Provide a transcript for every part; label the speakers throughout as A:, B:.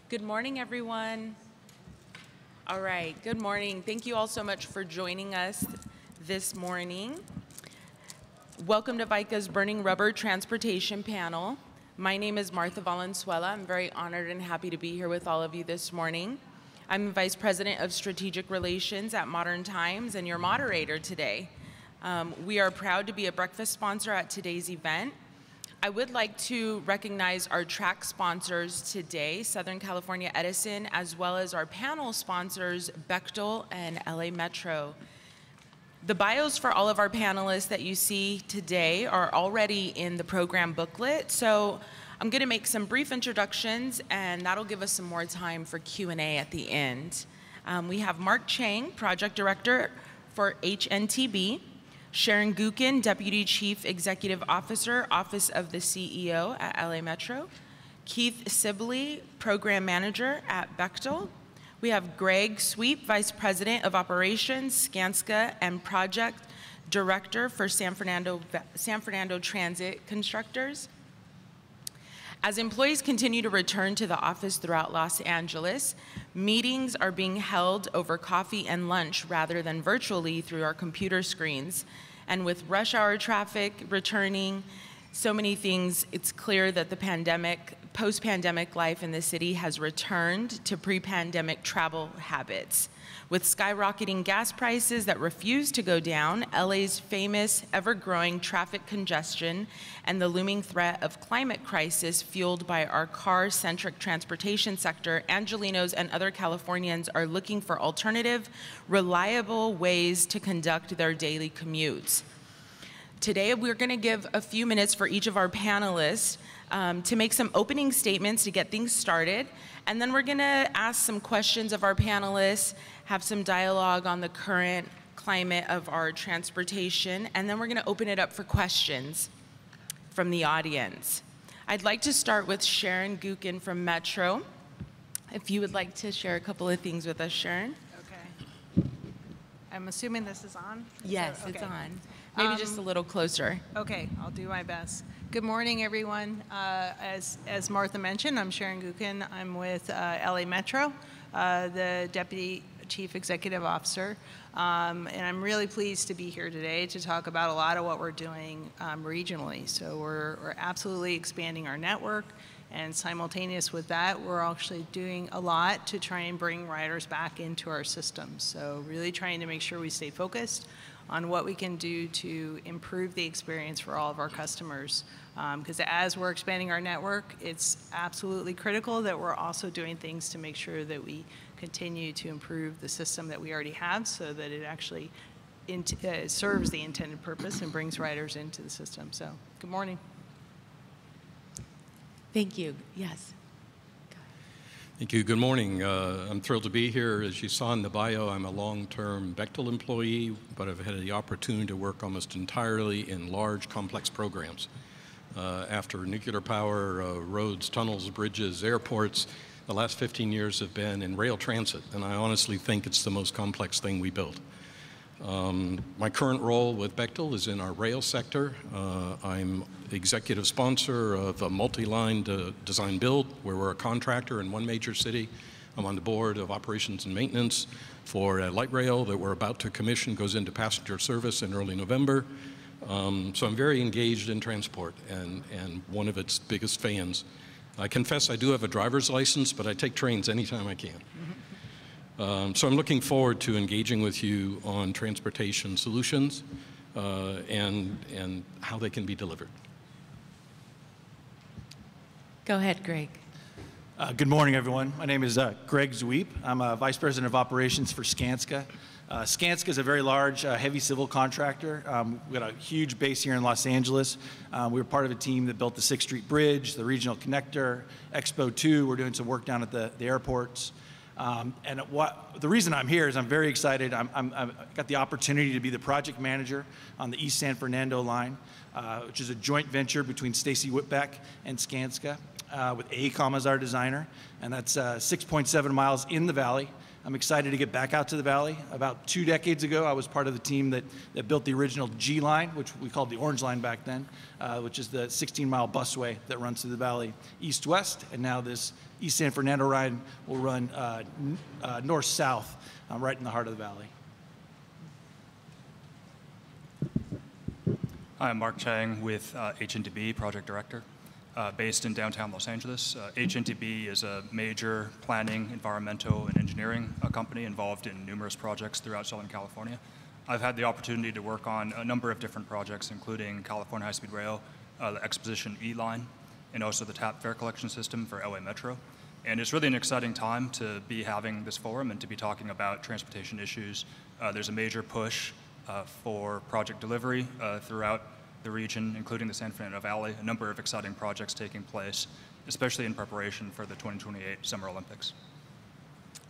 A: Good morning, everyone. All right, good morning. Thank you all so much for joining us this morning. Welcome to VICA's Burning Rubber Transportation Panel. My name is Martha Valenzuela. I'm very honored and happy to be here with all of you this morning. I'm Vice President of Strategic Relations at Modern Times and your moderator today. We are proud to be a breakfast sponsor at today's event. I would like to recognize our track sponsors today, Southern California Edison, as well as our panel sponsors, Bechtel and LA Metro. The bios for all of our panelists that you see today are already in the program booklet, so I'm going to make some brief introductions, and that'll give us some more time for Q&A at the end. We have Mark Chang, Project Director for HNTB, Sharon Gukin, Deputy Chief Executive Officer, Office of the CEO at LA Metro. Keith Sibley, Program Manager at Bechtel. We have Greg Sweep, Vice President of Operations, Skanska, and Project Director for San Fernando Transit Constructors. As employees continue to return to the office throughout Los Angeles, meetings are being held over coffee and lunch rather than virtually through our computer screens. And with rush hour traffic returning, so many things, it's clear that the post-pandemic life in the city has returned to pre-pandemic travel habits. With skyrocketing gas prices that refuse to go down, LA's famous ever-growing traffic congestion, and the looming threat of climate crisis fueled by our car-centric transportation sector, Angelenos and other Californians are looking for alternative, reliable ways to conduct their daily commutes. Today, we're going to give a few minutes for each of our panelists to make some opening statements to get things started, and then we're going to ask some questions of our panelists, have some dialogue on the current climate of our transportation, and then we're going to open it up for questions from the audience. I'd like to start with Sharon Gukin from Metro. If you would like to share a couple of things with us, Sharon.
B: Okay. I'm assuming this is on?
A: Yes,
B: okay.
A: It's on. Maybe just a little closer.
B: Okay, I'll do my best. Good morning, everyone. As Martha mentioned, I'm Sharon Gukin. I'm with LA Metro, the Deputy Chief Executive Officer, and I'm really pleased to be here today to talk about a lot of what we're doing regionally. So we're absolutely expanding our network, and simultaneous with that, we're actually doing a lot to try and bring riders back into our system. So really trying to make sure we stay focused on what we can do to improve the experience for all of our customers. Because as we're expanding our network, it's absolutely critical that we're also doing things to make sure that we continue to improve the system that we already have so that it actually serves the intended purpose and brings riders into the system. So, good morning.
A: Thank you. Yes.
C: Thank you. Good morning. I'm thrilled to be here. As you saw in the bio, I'm a long-term Bechtel employee, but I've had the opportunity to work almost entirely in large, complex programs. After nuclear power, roads, tunnels, bridges, airports, the last 15 years have been in rail transit, and I honestly think it's the most complex thing we build. My current role with Bechtel is in our rail sector. I'm executive sponsor of a multi-line design build where we're a contractor in one major city. I'm on the board of operations and maintenance for a light rail that we're about to commission, goes into passenger service in early November. So I'm very engaged in transport and one of its biggest fans. I confess I do have a driver's license, but I take trains anytime I can. So I'm looking forward to engaging with you on transportation solutions and how they can be delivered.
A: Go ahead, Greg.
D: Good morning, everyone. My name is Greg Sweep. I'm a Vice President of Operations for Skanska. Skanska is a very large, heavy civil contractor. We've got a huge base here in Los Angeles. We were part of a team that built the 6th Street Bridge, the Regional Connector, Expo 2. We're doing some work down at the airports. The reason I'm here is I'm very excited. I've got the opportunity to be the project manager on the East San Fernando line, which is a joint venture between Stacy Whitbeck and Skanska, with AECOM as our designer. And that's 6.7 miles in the valley, I'm excited to get back out to the Valley. About 2 decades ago, I was part of the team that built the original G line, which we called the Orange Line back then, which is the 16-mile busway that runs through the Valley east-west. And now this East San Fernando line will run north-south, right in the heart of the Valley.
E: Hi, I'm Mark Chang with HNTB, Project Director, based in downtown Los Angeles. HNTB is a major planning, environmental, and engineering company involved in numerous projects throughout Southern California. I've had the opportunity to work on a number of different projects, including California High-Speed Rail, the Exposition E-Line, and also the TAP fare collection system for LA Metro. And it's really an exciting time to be having this forum and to be talking about transportation issues. There's a major push for project delivery throughout the region, including the San Fernando Valley, a number of exciting projects taking place, especially in preparation for the 2028 Summer Olympics.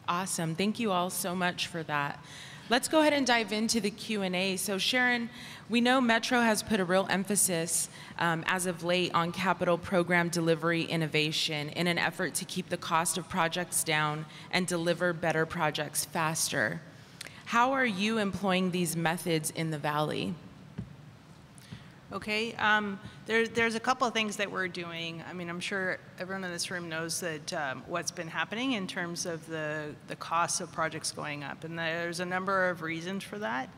A: Awesome. Thank you all so much for that. Let's go ahead and dive into the Q&A. So Sharon, we know Metro has put a real emphasis as of late on capital program delivery innovation in an effort to keep the cost of projects down and deliver better projects faster. How are you employing these methods in the Valley?
B: Okay, there's a couple of things that we're doing. I mean, I'm sure everyone in this room knows that what's been happening in terms of the costs of projects going up, and there's a number of reasons for that.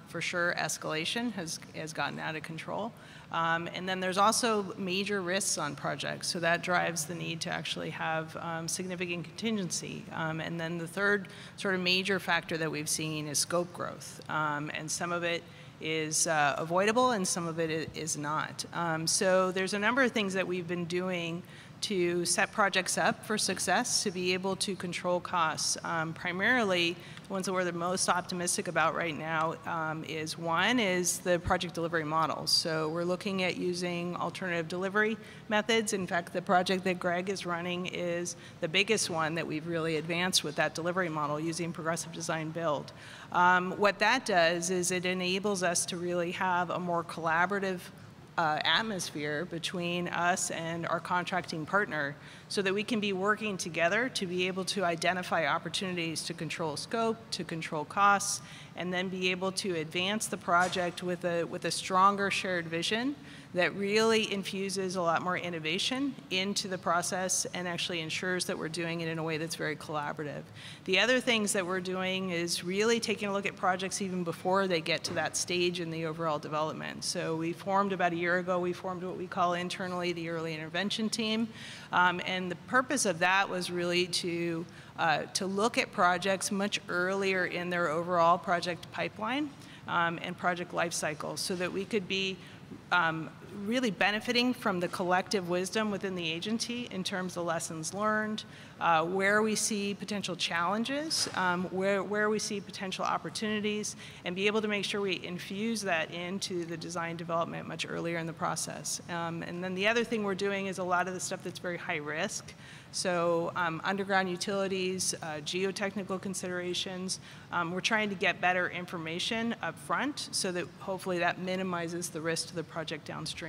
B: For sure, escalation has gotten out of control. And then there's also major risks on projects, so that drives the need to actually have significant contingency. And then the third sort of major factor that we've seen is scope growth, and some of it is avoidable and some of it is not. So there's a number of things that we've been doing to set projects up for success, to be able to control costs. Primarily, the ones that we're the most optimistic about right now is the project delivery models. So we're looking at using alternative delivery methods. In fact, the project that Greg is running is the biggest one that we've really advanced with that delivery model using progressive design build. What that does is it enables us to really have a more collaborative atmosphere between us and our contracting partner so that we can be working together to be able to identify opportunities to control scope, to control costs, and then be able to advance the project with a stronger shared vision that really infuses a lot more innovation into the process and actually ensures that we're doing it in a way that's very collaborative. The other things that we're doing is really taking a look at projects even before they get to that stage in the overall development. So we formed about a year ago, we formed what we call internally the early intervention team. And the purpose of that was really to look at projects much earlier in their overall project pipeline and project life cycle so that we could be really benefiting from the collective wisdom within the agency in terms of lessons learned, where we see potential challenges, where we see potential opportunities, and be able to make sure we infuse that into the design development much earlier in the process. And then the other thing we're doing is a lot of the stuff that's very high risk. So underground utilities, geotechnical considerations, we're trying to get better information up front so that hopefully that minimizes the risk to the project downstream.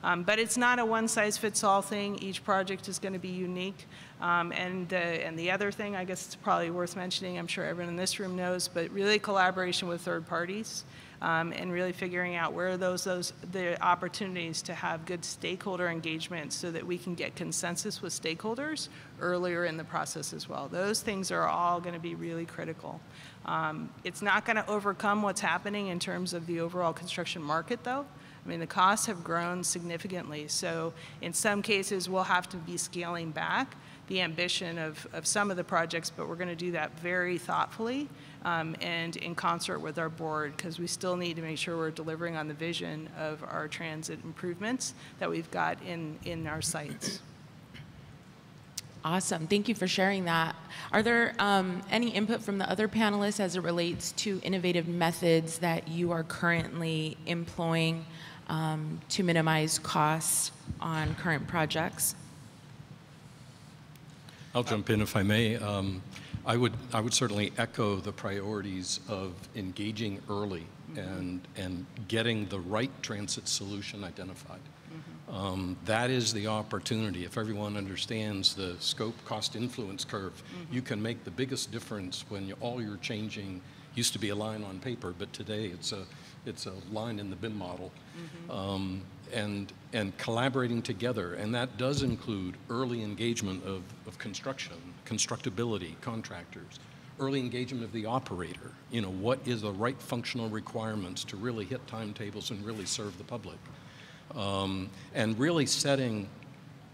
B: But it's not a one-size-fits-all thing. Each project is going to be unique. And the other thing, I guess it's probably worth mentioning, I'm sure everyone in this room knows, but really collaboration with third parties. And really figuring out where are the opportunities to have good stakeholder engagement so that we can get consensus with stakeholders earlier in the process as well. Those things are all going to be really critical. It's not going to overcome what's happening in terms of the overall construction market, though. I mean, the costs have grown significantly, so in some cases we'll have to be scaling back the ambition of some of the projects, but we're going to do that very thoughtfully and in concert with our board, because we still need to make sure we're delivering on the vision of our transit improvements that we've got in our sites.
A: Awesome. Thank you for sharing that. Are there any input from the other panelists as it relates to innovative methods that you are currently employing to minimize costs on current projects?
C: I'll jump in if I may. I would certainly echo the priorities of engaging early and getting the right transit solution identified. That is the opportunity. If everyone understands the scope cost influence curve, you can make the biggest difference when all you're changing used to be a line on paper, but today it's a line in the BIM model. And collaborating together, and that does include early engagement of construction, constructability, contractors, early engagement of the operator. You know, what is the right functional requirements to really hit timetables and really serve the public? And really setting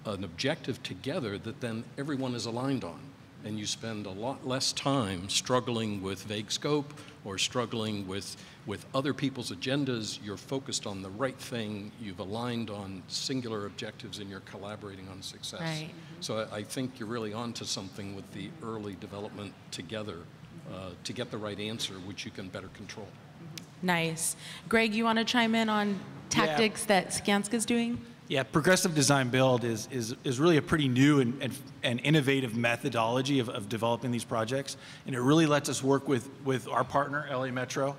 C: an objective together that then everyone is aligned on. And you spend a lot less time struggling with vague scope or struggling with other people's agendas. You're focused on the right thing, you've aligned on singular objectives, and you're collaborating on success.
A: Right.
C: So I think you're really onto something with the early development together to get the right answer, which you can better control.
A: Nice. Greg, you want to chime in on tactics that Skanska's doing?
D: Yeah, progressive design build is really a pretty new and innovative methodology of developing these projects, and it really lets us work with our partner, LA Metro,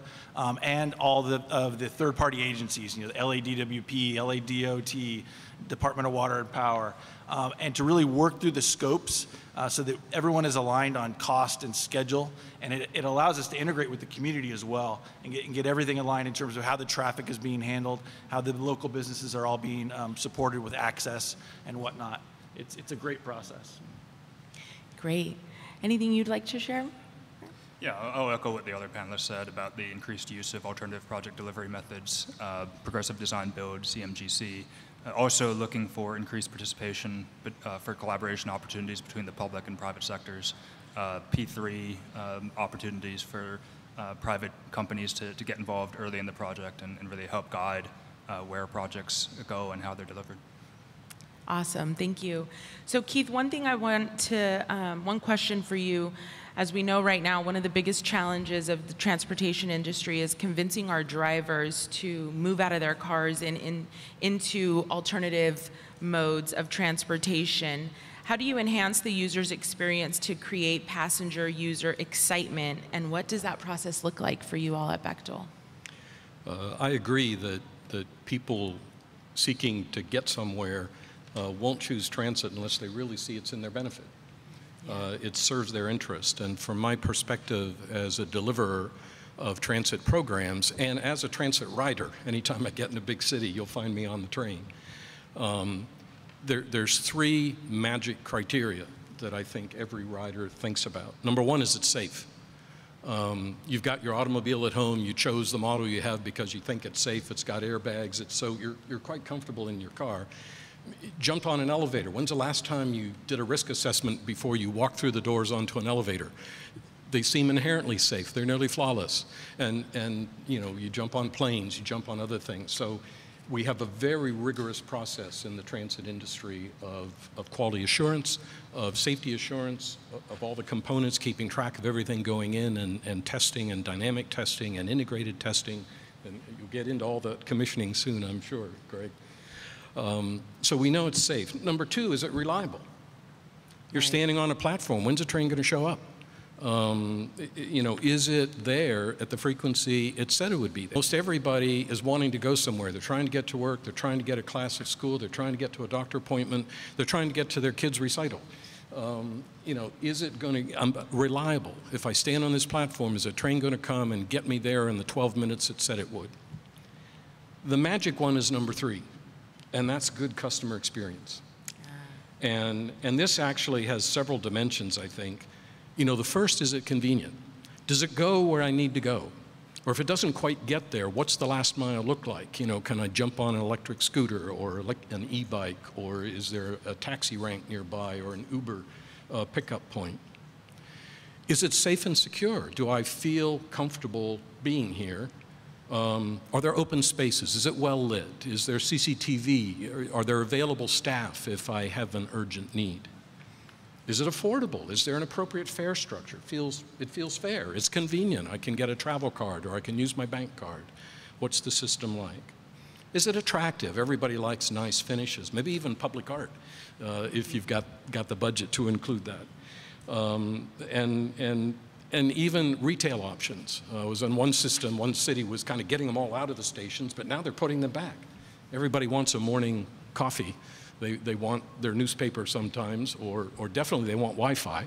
D: and all of the third-party agencies, you know, the LADWP, LADOT, Department of Water and Power, and to really work through the scopes so that everyone is aligned on cost and schedule, and it allows us to integrate with the community as well and get everything aligned in terms of how the traffic is being handled, how the local businesses are all being supported with access and whatnot. It's a great process.
A: Great. Anything you'd like to share?
E: Yeah, I'll echo what the other panelists said about the increased use of alternative project delivery methods, progressive design build, CMGC. Also looking for increased participation for collaboration opportunities between the public and private sectors, P3 opportunities for private companies to get involved early in the project and really help guide where projects go and how they're delivered.
A: Awesome, thank you. So Keith, one question for you. As we know right now, one of the biggest challenges of the transportation industry is convincing our drivers to move out of their cars and into alternative modes of transportation. How do you enhance the user's experience to create passenger user excitement, and what does that process look like for you all at Bechtel?
C: I agree that people seeking to get somewhere won't choose transit unless they really see it's in their benefit. It serves their interest. And from my perspective as a deliverer of transit programs and as a transit rider, anytime I get in a big city, you'll find me on the train. There's three magic criteria that I think every rider thinks about. Number one is it's safe. You've got your automobile at home, you chose the model you have because you think it's safe, it's got airbags, so you're quite comfortable in your car. Jump on an elevator. When's the last time you did a risk assessment before you walked through the doors onto an elevator? They seem inherently safe. They're nearly flawless. And you know, you jump on planes, you jump on other things. So we have a very rigorous process in the transit industry of quality assurance, of safety assurance, of all the components, keeping track of everything going in, and testing and dynamic testing and integrated testing. And you'll get into all the commissioning soon, I'm sure, Greg. So we know it's safe. Number two, is it reliable? You're standing on a platform. When's the train going to show up? You know, is it there at the frequency it said it would be there? Most everybody is wanting to go somewhere. They're trying to get to work. They're trying to get a class at school. They're trying to get to a doctor appointment. They're trying to get to their kid's recital. You know, is it going to reliable? If I stand on this platform, is a train going to come and get me there in the 12 minutes it said it would? The magic one is number three. And that's good customer experience. And this actually has several dimensions, I think. You know, the first, is it convenient? Does it go where I need to go? Or if it doesn't quite get there, what's the last mile look like? You know, can I jump on an electric scooter or an e-bike, or is there a taxi rank nearby or an Uber pickup point? Is it safe and secure? Do I feel comfortable being here? Are there open spaces? Is it well lit? Is there CCTV? Are there available staff if I have an urgent need? Is it affordable? Is there an appropriate fare structure? It feels fair. It's convenient. I can get a travel card or I can use my bank card. What's the system like? Is it attractive? Everybody likes nice finishes, maybe even public art, if you've got the budget to include that. And even retail options. I was on one system, one city was kind of getting them all out of the stations, but now they're putting them back. Everybody wants a morning coffee. They want their newspaper sometimes, or definitely they want Wi-Fi.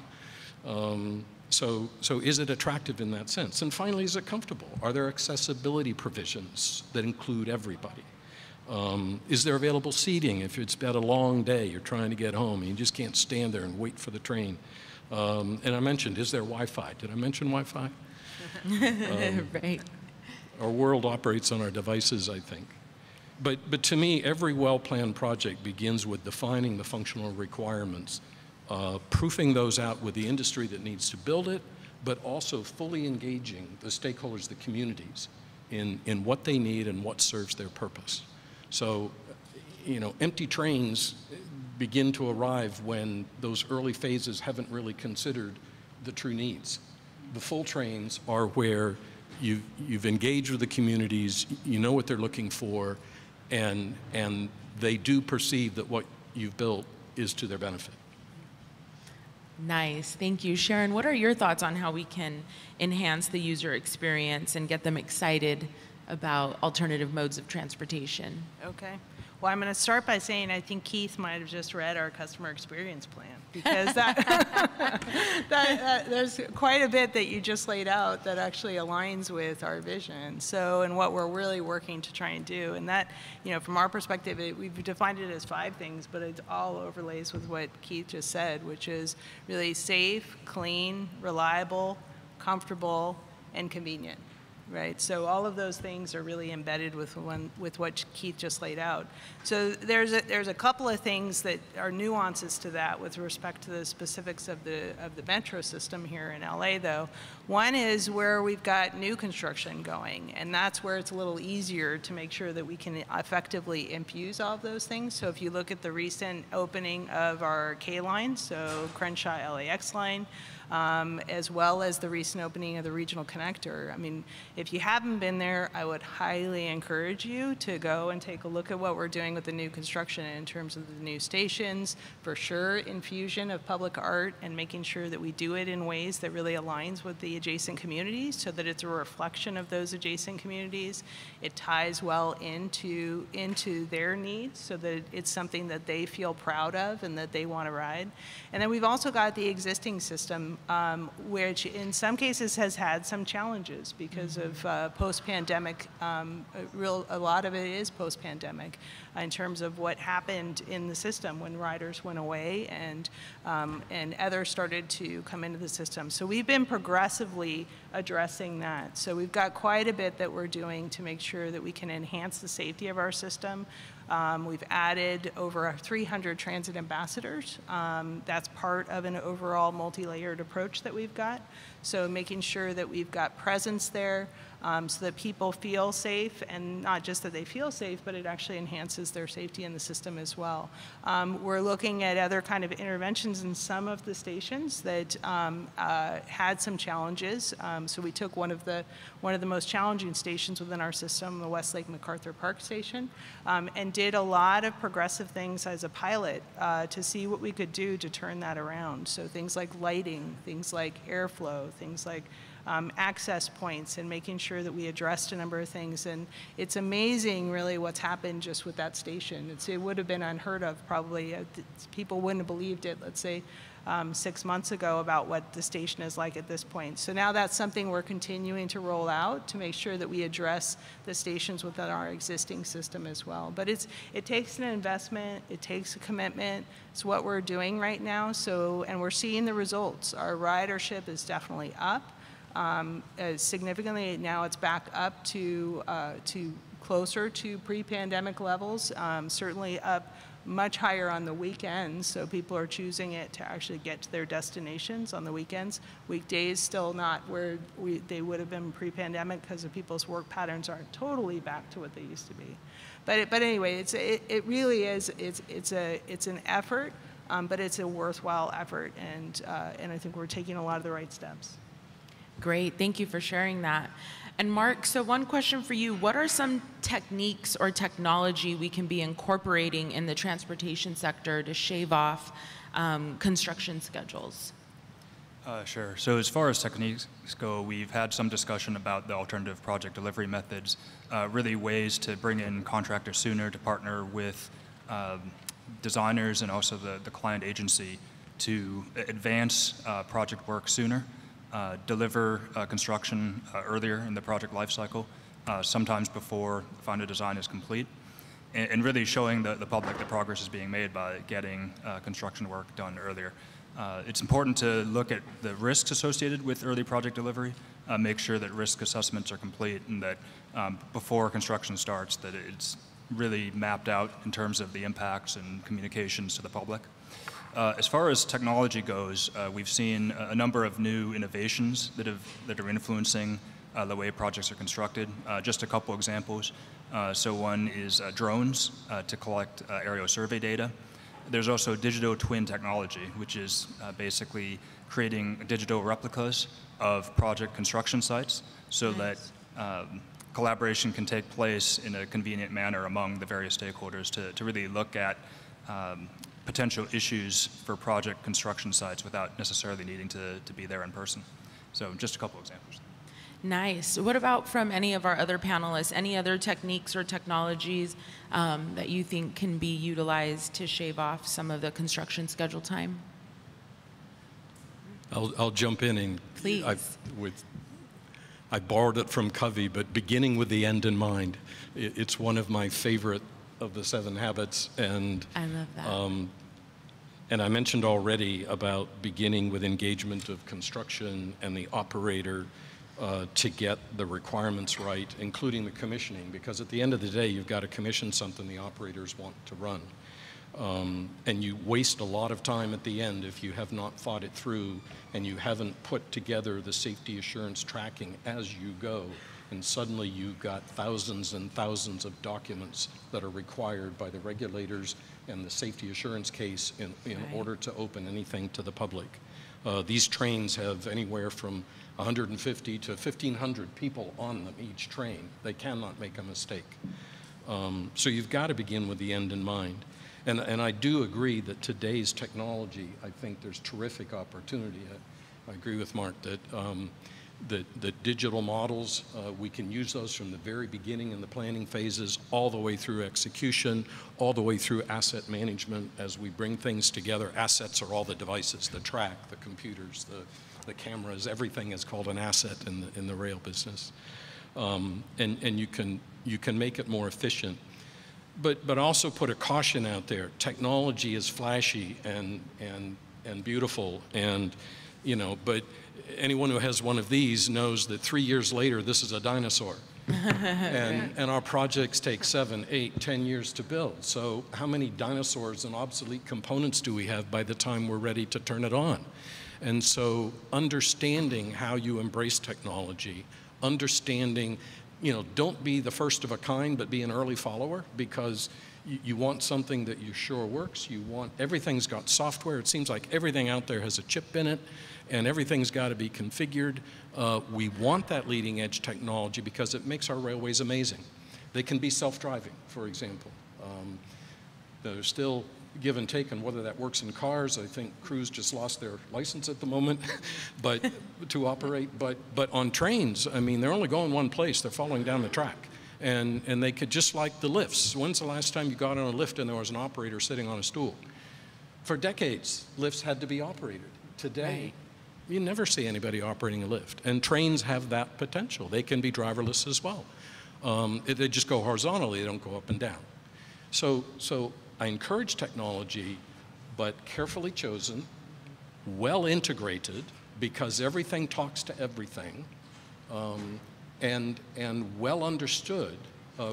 C: So is it attractive in that sense? And finally, is it comfortable? Are there accessibility provisions that include everybody? Is there available seating if it's been a long day, you're trying to get home, and you just can't stand there and wait for the train? And I mentioned, is there Wi-Fi? Did I mention Wi-Fi?
A: Right.
C: Our world operates on our devices, I think. But to me, every well-planned project begins with defining the functional requirements, proofing those out with the industry that needs to build it, but also fully engaging the stakeholders, the communities, in what they need and what serves their purpose. So, you know, empty trains begin to arrive when those early phases haven't really considered the true needs. The full trains are where you've engaged with the communities, you know what they're looking for, and they do perceive that what you've built is to their benefit.
A: Nice, thank you. Sharon, what are your thoughts on how we can enhance the user experience and get them excited about alternative modes of transportation?
B: Okay. Well, I'm going to start by saying I think Keith might have just read our customer experience plan, because there's quite a bit that you just laid out that actually aligns with our vision. So, and what we're really working to try and do, and that, you know, from our perspective, we've defined it as 5 things, but it all overlays with what Keith just said, which is really safe, clean, reliable, comfortable, and convenient. Right, so all of those things are really embedded with what Keith just laid out. So there's a couple of things that are nuances to that with respect to the specifics of the metro system here in LA, though. One is where we've got new construction going, and that's where it's a little easier to make sure that we can effectively infuse all of those things. So if you look at the recent opening of our K line, so Crenshaw LAX line, as well as the recent opening of the regional connector. I mean, if you haven't been there, I would highly encourage you to go and take a look at what we're doing with the new construction in terms of the new stations, for sure, infusion of public art, and making sure that we do it in ways that really aligns with the adjacent communities, so that it's a reflection of those adjacent communities. It ties well into their needs, so that it's something that they feel proud of and that they want to ride. And then we've also got the existing system, which in some cases has had some challenges because of post-pandemic. A lot of it is post-pandemic in terms of what happened in the system when riders went away and others started to come into the system. So we've been progressively addressing that. So we've got quite a bit that we're doing to make sure that we can enhance the safety of our system. We've added over 300 transit ambassadors. That's part of an overall multi-layered approach that we've got. So making sure that we've got presence there so that people feel safe, and not just that they feel safe, but it actually enhances their safety in the system as well. We're looking at other kind of interventions in some of the stations that had some challenges. So we took one of the most challenging stations within our system, the Westlake MacArthur Park station, and did a lot of progressive things as a pilot to see what we could do to turn that around. So things like lighting, things like airflow, things like access points, and making sure that we addressed a number of things. And it's amazing, really, what's happened just with that station. It would have been unheard of, probably. People wouldn't have believed it, let's say, 6 months ago, about what the station is like at this point. So now that's something we're continuing to roll out to make sure that we address the stations within our existing system as well. But it takes an investment, it takes a commitment. It's what we're doing right now. So, and we're seeing the results. Our ridership is definitely up. Significantly. Now it's back up to closer to pre-pandemic levels, certainly up much higher on the weekends, so people are choosing it to actually get to their destinations on the weekends. Weekdays still not where they would have been pre-pandemic, because of people's work patterns aren't totally back to what they used to be. But anyway, it really is, it's an effort, but it's a worthwhile effort, and I think we're taking a lot of the right steps.
A: Great, thank you for sharing that. And Mark, so one question for you. What are some techniques or technology we can be incorporating in the transportation sector to shave off construction schedules?
E: Sure. So as far as techniques go, we've had some discussion about the alternative project delivery methods, really ways to bring in contractors sooner, to partner with designers and also the client agency to advance project work sooner, deliver construction earlier in the project lifecycle, sometimes before the final design is complete, and really showing the public that progress is being made by getting construction work done earlier. It's important to look at the risks associated with early project delivery, make sure that risk assessments are complete, and that before construction starts, that it's really mapped out in terms of the impacts and communications to the public. As far as technology goes, we've seen a number of new innovations that are influencing the way projects are constructed. Just a couple examples. So one is drones to collect aerial survey data. There's also digital twin technology, which is basically creating digital replicas of project construction sites so that collaboration can take place in a convenient manner among the various stakeholders to really look at potential issues for project construction sites without necessarily needing to be there in person. So just a couple examples.
A: Nice. What about from any of our other panelists? Any other techniques or technologies that you think can be utilized to shave off some of the construction schedule time?
C: I'll jump in and
A: please.
C: I borrowed it from Covey, but beginning with the end in mind. It's one of my favorite of the 7 habits, and
A: I love that.
C: And I mentioned already about beginning with engagement of construction and the operator to get the requirements right, including the commissioning, because at the end of the day, you've got to commission something the operators want to run. And you waste a lot of time at the end if you have not thought it through and you haven't put together the safety assurance tracking as you go. And suddenly you've got thousands and thousands of documents that are required by the regulators and the safety assurance case in order to open anything to the public. These trains have anywhere from 150 to 1,500 people on them each train. They cannot make a mistake. So you've got to begin with the end in mind. And I do agree that today's technology, I think there's terrific opportunity. I agree with Mark that the digital models, we can use those from the very beginning in the planning phases, all the way through execution, all the way through asset management as we bring things together. Assets are all the devices, the track, the computers, the cameras, everything is called an asset in the rail business. And you can make it more efficient. But also put a caution out there. Technology is flashy and beautiful, and but anyone who has one of these knows that 3 years later this is a dinosaur. and our projects take 7, 8, 10 years to build. So how many dinosaurs and obsolete components do we have by the time we're ready to turn it on? And so understanding how you embrace technology, understanding don't be the first of a kind, but be an early follower, because you want something that you're sure works. Everything's got software. It seems like everything out there has a chip in it, and everything's got to be configured. We want that leading edge technology because it makes our railways amazing. They can be self-driving, for example. There's still give and take on whether that works in cars. I think crews just lost their license at the moment, but to operate. But on trains, I mean, they're only going one place. They're following down the track, and they could, just like the lifts. When's the last time you got on a lift and there was an operator sitting on a stool? For decades, lifts had to be operated. Today, you never see anybody operating a lift, and trains have that potential. They can be driverless as well. They just go horizontally. They don't go up and down. So I encourage technology, but carefully chosen, well integrated, because everything talks to everything, and well understood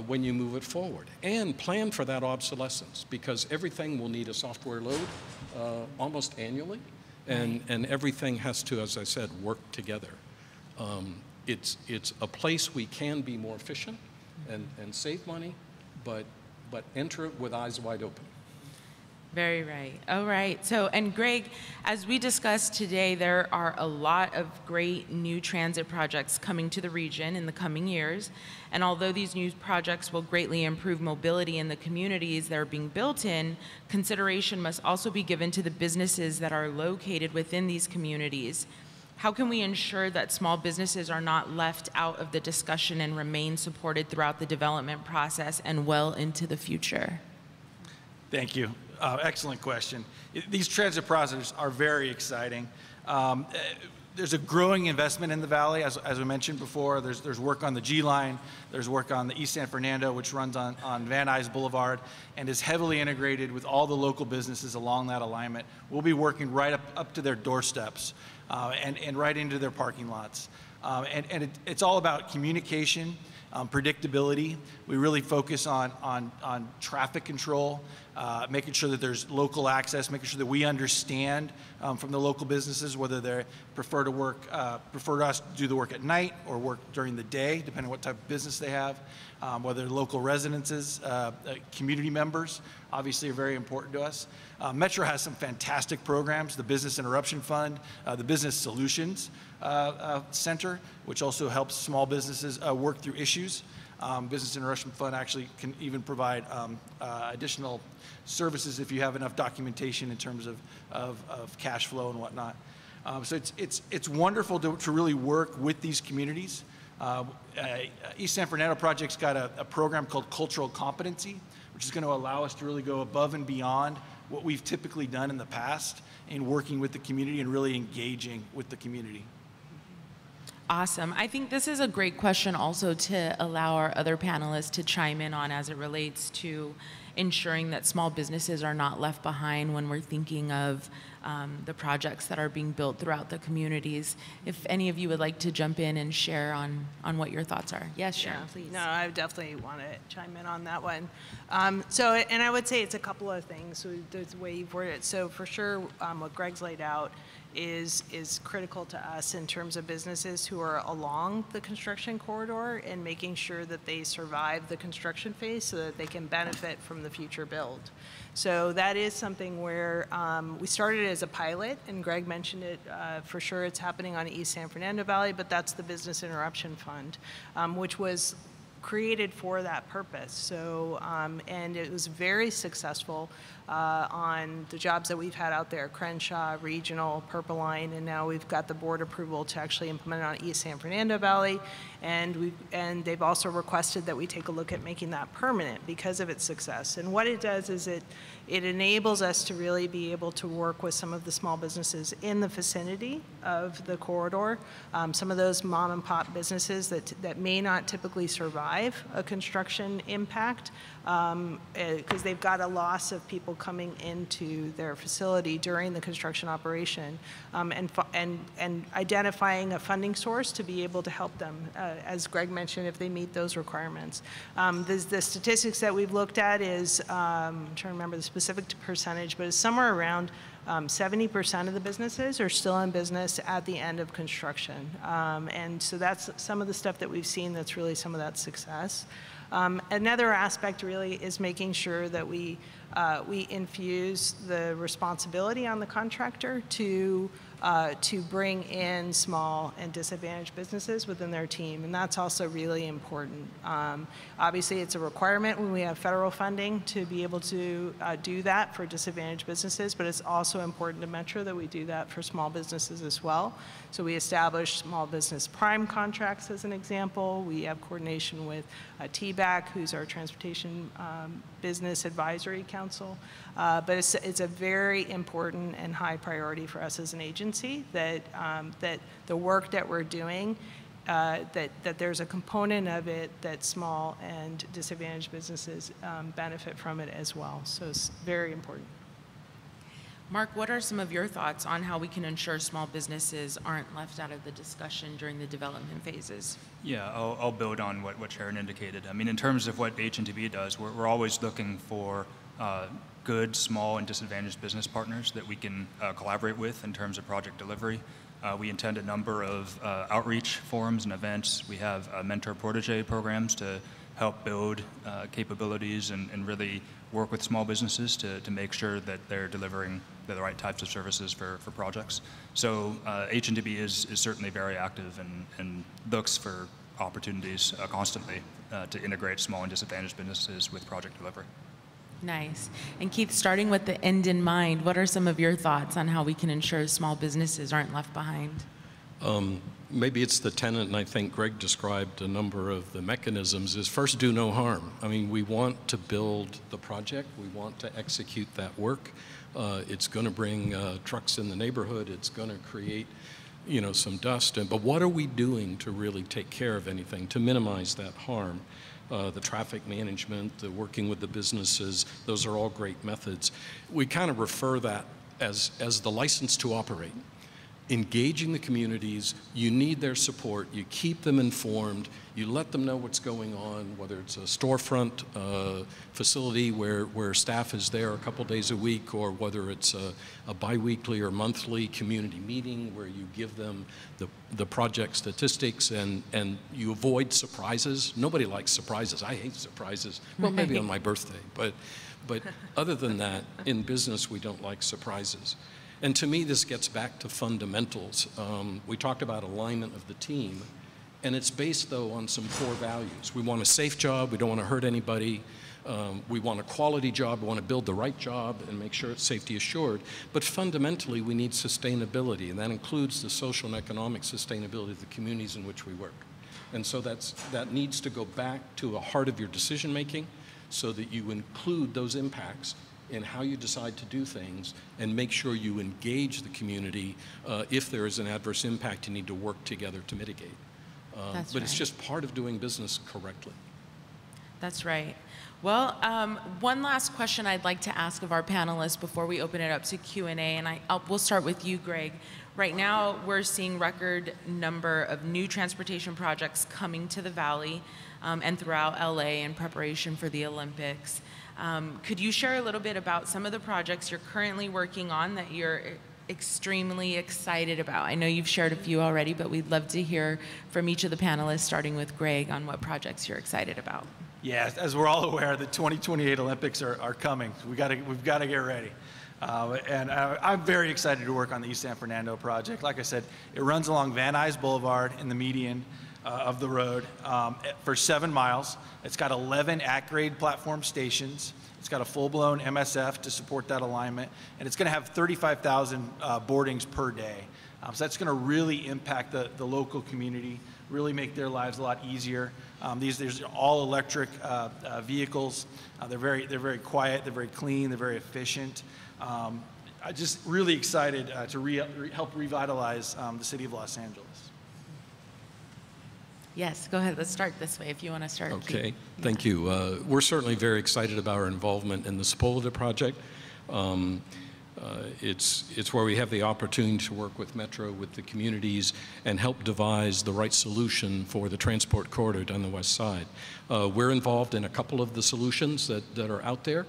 C: when you move it forward. And plan for that obsolescence, because everything will need a software load almost annually, and everything has to, as I said, work together. It's a place we can be more efficient and save money, but enter it with eyes wide open.
A: Very right. All right. So, and Greg, as we discussed today, there are a lot of great new transit projects coming to the region in the coming years. And although these new projects will greatly improve mobility in the communities that are being built in, consideration must also be given to the businesses that are located within these communities. How can we ensure that small businesses are not left out of the discussion and remain supported throughout the development process and well into the future?
D: Thank you. Excellent question. These transit projects are very exciting. There's a growing investment in the valley, as we mentioned before. There's work on the G line, there's work on the East San Fernando, which runs on Van Nuys Boulevard, and is heavily integrated with all the local businesses along that alignment. We'll be working right up to their doorsteps and right into their parking lots. It's all about communication, predictability. We really focus on traffic control, making sure that there's local access, making sure that we understand from the local businesses whether they prefer us to do the work at night or work during the day, depending on what type of business they have. Whether local residences, community members, obviously are very important to us. Metro has some fantastic programs, the Business Interruption Fund, the Business Solutions Center, which also helps small businesses work through issues. Business Interruption Fund actually can even provide additional services if you have enough documentation in terms of cash flow and whatnot. So it's wonderful to really work with these communities. East San Fernando Project's got a program called Cultural Competency, which is going to allow us to really go above and beyond what we've typically done in the past in working with the community and really engaging with the community.
A: Awesome. I think this is a great question also to allow our other panelists to chime in on as it relates to ensuring that small businesses are not left behind when we're thinking of the projects that are being built throughout the communities. If any of you would like to jump in and share on what your thoughts are. Yes, Sharon, please.
B: No, I definitely want to chime in on that one. And I would say it's a couple of things, so the way you've worded it. So for sure, what Greg's laid out is critical to us in terms of businesses who are along the construction corridor and making sure that they survive the construction phase so that they can benefit from the future build. So that is something where we started as a pilot, and Greg mentioned it. For sure it's happening on East San Fernando Valley, but that's the Business Interruption Fund, which was created for that purpose. So, and it was very successful on the jobs that we've had out there, Crenshaw, Regional, Purple Line, and now we've got the board approval to actually implement it on East San Fernando Valley. And they've also requested that we take a look at making that permanent because of its success. And what it does is it enables us to really be able to work with some of the small businesses in the vicinity of the corridor, some of those mom and pop businesses that may not typically survive a construction impact because they've got a loss of people coming into their facility during the construction operation, and identifying a funding source to be able to help them, as Greg mentioned, if they meet those requirements. The statistics that we've looked at is, I'm trying to remember the specific percentage, but it's somewhere around 70% of the businesses are still in business at the end of construction. And so that's some of the stuff that we've seen that's really some of that success. Another aspect really is making sure that we infuse the responsibility on the contractor to bring in small and disadvantaged businesses within their team, and that's also really important. Obviously, it's a requirement when we have federal funding to be able to do that for disadvantaged businesses, but it's also important to Metro that we do that for small businesses as well. So we established small business prime contracts as an example. We have coordination with TBAC, who's our Transportation Business Advisory Council. But it's a very important and high priority for us as an agency that the work that we're doing, that there's a component of it that small and disadvantaged businesses benefit from it as well. So it's very important.
A: Mark, what are some of your thoughts on how we can ensure small businesses aren't left out of the discussion during the development phases?
E: Yeah, I'll build on what Sharon indicated. I mean, in terms of what H&DB does, we're always looking for good, small, and disadvantaged business partners that we can collaborate with in terms of project delivery. We attend a number of outreach forums and events. We have mentor protege programs to help build capabilities and really work with small businesses to make sure that they're delivering the right types of services for projects. So H&DB is certainly very active and looks for opportunities constantly to integrate small and disadvantaged businesses with project delivery.
A: Nice. And Keith, starting with the end in mind, what are some of your thoughts on how we can ensure small businesses aren't left behind?
C: maybe it's the tenet, and I think Greg described a number of the mechanisms, is first do no harm. I mean, we want to build the project. We want to execute that work. It's going to bring trucks in the neighborhood. It's going to create, you know, some dust. But what are we doing to really take care of anything, to minimize that harm? The traffic management, the working with the businesses, those are all great methods. We kind of refer that as the license to operate. Engaging the communities, you need their support, you keep them informed, you let them know what's going on, whether it's a storefront facility where staff is there a couple days a week, or whether it's a biweekly or monthly community meeting where you give them the project statistics and you avoid surprises. Nobody likes surprises. I hate surprises. Well, maybe on my birthday, but other than that, in business, we don't like surprises. And to me, this gets back to fundamentals. We talked about alignment of the team, and it's based, though, on some core values. We want a safe job. We don't want to hurt anybody. We want a quality job. We want to build the right job and make sure it's safety assured. But fundamentally, we need sustainability, and that includes the social and economic sustainability of the communities in which we work. And so that needs to go back to the heart of your decision making so that you include those impacts in how you decide to do things, and make sure you engage the community. If there is an adverse impact, you need to work together to mitigate. But right. It's just part of doing business correctly.
A: That's right. Well, one last question I'd like to ask of our panelists before we open it up to Q&A, and we'll start with you, Greg. Right now, we're seeing record number of new transportation projects coming to the Valley and throughout LA in preparation for the Olympics. Could you share a little bit about some of the projects you're currently working on that you're extremely excited about? I know you've shared a few already, but we'd love to hear from each of the panelists, starting with Greg, on what projects you're excited about.
D: Yeah, as we're all aware, the 2028 Olympics are coming. We've got to get ready. I'm very excited to work on the East San Fernando project. Like I said, it runs along Van Nuys Boulevard in the median of the road for 7 miles. It's got 11 at-grade platform stations. It's got a full-blown MSF to support that alignment, and it's going to have 35,000 boardings per day. So that's going to really impact the local community, really make their lives a lot easier. There's all electric vehicles. They're very quiet. They're very clean. They're very efficient. I'm just really excited to help revitalize the city of Los Angeles.
A: Yes, go ahead. Let's start this way if you want to start.
C: Okay, thank you. We're certainly very excited about our involvement in the Sepulveda project. It's where we have the opportunity to work with Metro, with the communities, and help devise the right solution for the transport corridor down the west side. We're involved in a couple of the solutions that are out there.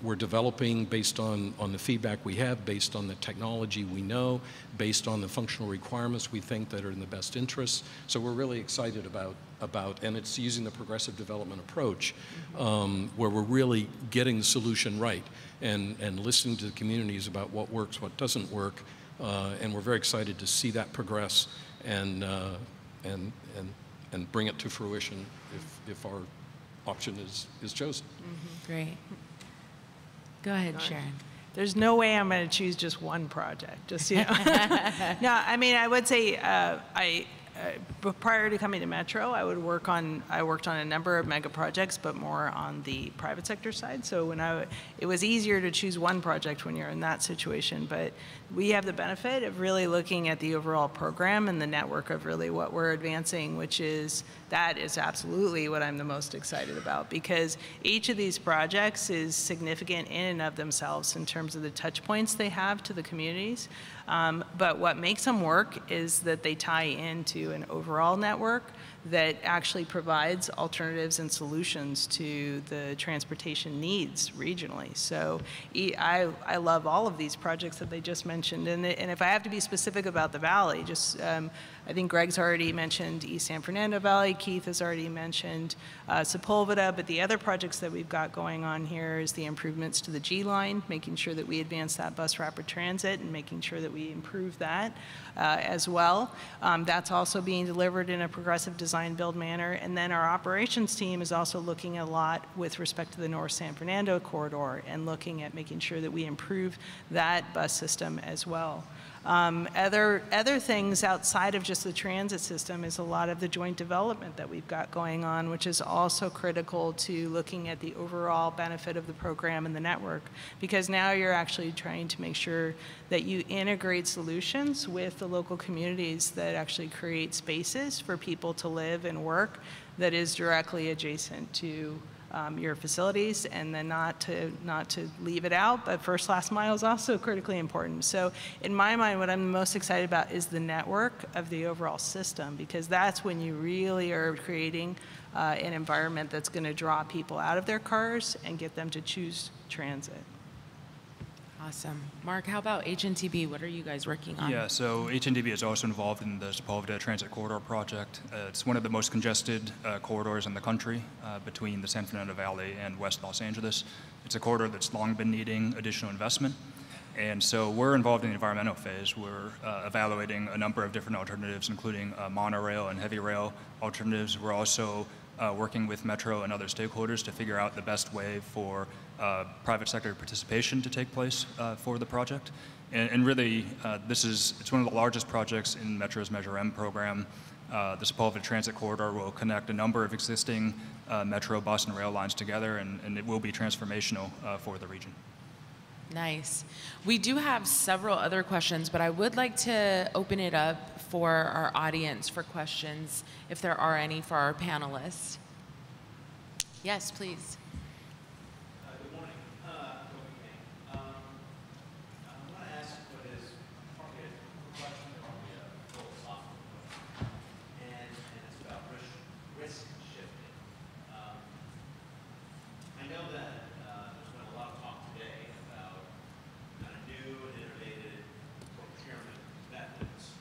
C: We're developing based on the feedback we have, based on the technology we know, based on the functional requirements we think that are in the best interests. So we're really excited about, and it's using the progressive development approach, where we're really getting the solution right and listening to the communities about what works, what doesn't work, and we're very excited to see that progress and bring it to fruition if our option is chosen.
A: Great. Go ahead, Sharon.
B: There's no way I'm going to choose just one project, just, you know. No, I mean, I would say prior to coming to Metro, I worked on a number of mega projects, but more on the private sector side. So it was easier to choose one project when you're in that situation. But we have the benefit of really looking at the overall program and the network of really what we're advancing, that is absolutely what I'm the most excited about, because each of these projects is significant in and of themselves in terms of the touch points they have to the communities. But what makes them work is that they tie into an overall network that actually provides alternatives and solutions to the transportation needs regionally. So I love all of these projects that they just mentioned. And if I have to be specific about the Valley, I think Greg's already mentioned East San Fernando Valley, Keith has already mentioned Sepulveda, but the other projects that we've got going on here is the improvements to the G line, making sure that we advance that bus rapid transit and making sure that we improve that as well. That's also being delivered in a progressive design build manner. And then our operations team is also looking a lot with respect to the North San Fernando corridor and looking at making sure that we improve that bus system as well. Other things outside of just the transit system is a lot of the joint development that we've got going on, which is also critical to looking at the overall benefit of the program and the network, because now you're actually trying to make sure that you integrate solutions with the local communities that actually create spaces for people to live and work that is directly adjacent to your facilities, and then not to leave it out, but first last mile is also critically important. So in my mind, what I'm most excited about is the network of the overall system, because that's when you really are creating an environment that's going to draw people out of their cars and get them to choose transit.
A: Awesome. Mark, how about HNTB? What are you guys working on?
E: Yeah, so HNDB is also involved in the Sepulveda Transit Corridor project. It's one of the most congested corridors in the country between the San Fernando Valley and West Los Angeles. It's a corridor that's long been needing additional investment. And so we're involved in the environmental phase. We're evaluating a number of different alternatives, including monorail and heavy rail alternatives. We're also working with Metro and other stakeholders to figure out the best way for private sector participation to take place for the project. And really, it's one of the largest projects in Metro's Measure M program. The Sepulveda Transit Corridor will connect a number of existing Metro bus and rail lines together, and it will be transformational for the region.
A: Nice. We do have several other questions, but I would like to open it up for our audience for questions, if there are any for our panelists. Yes, please.
F: Good morning. I want to ask what is probably a question, probably a philosophical question, and it's about risk shifting. I know that there's been a lot of talk today about kind of new and innovative procurement methods,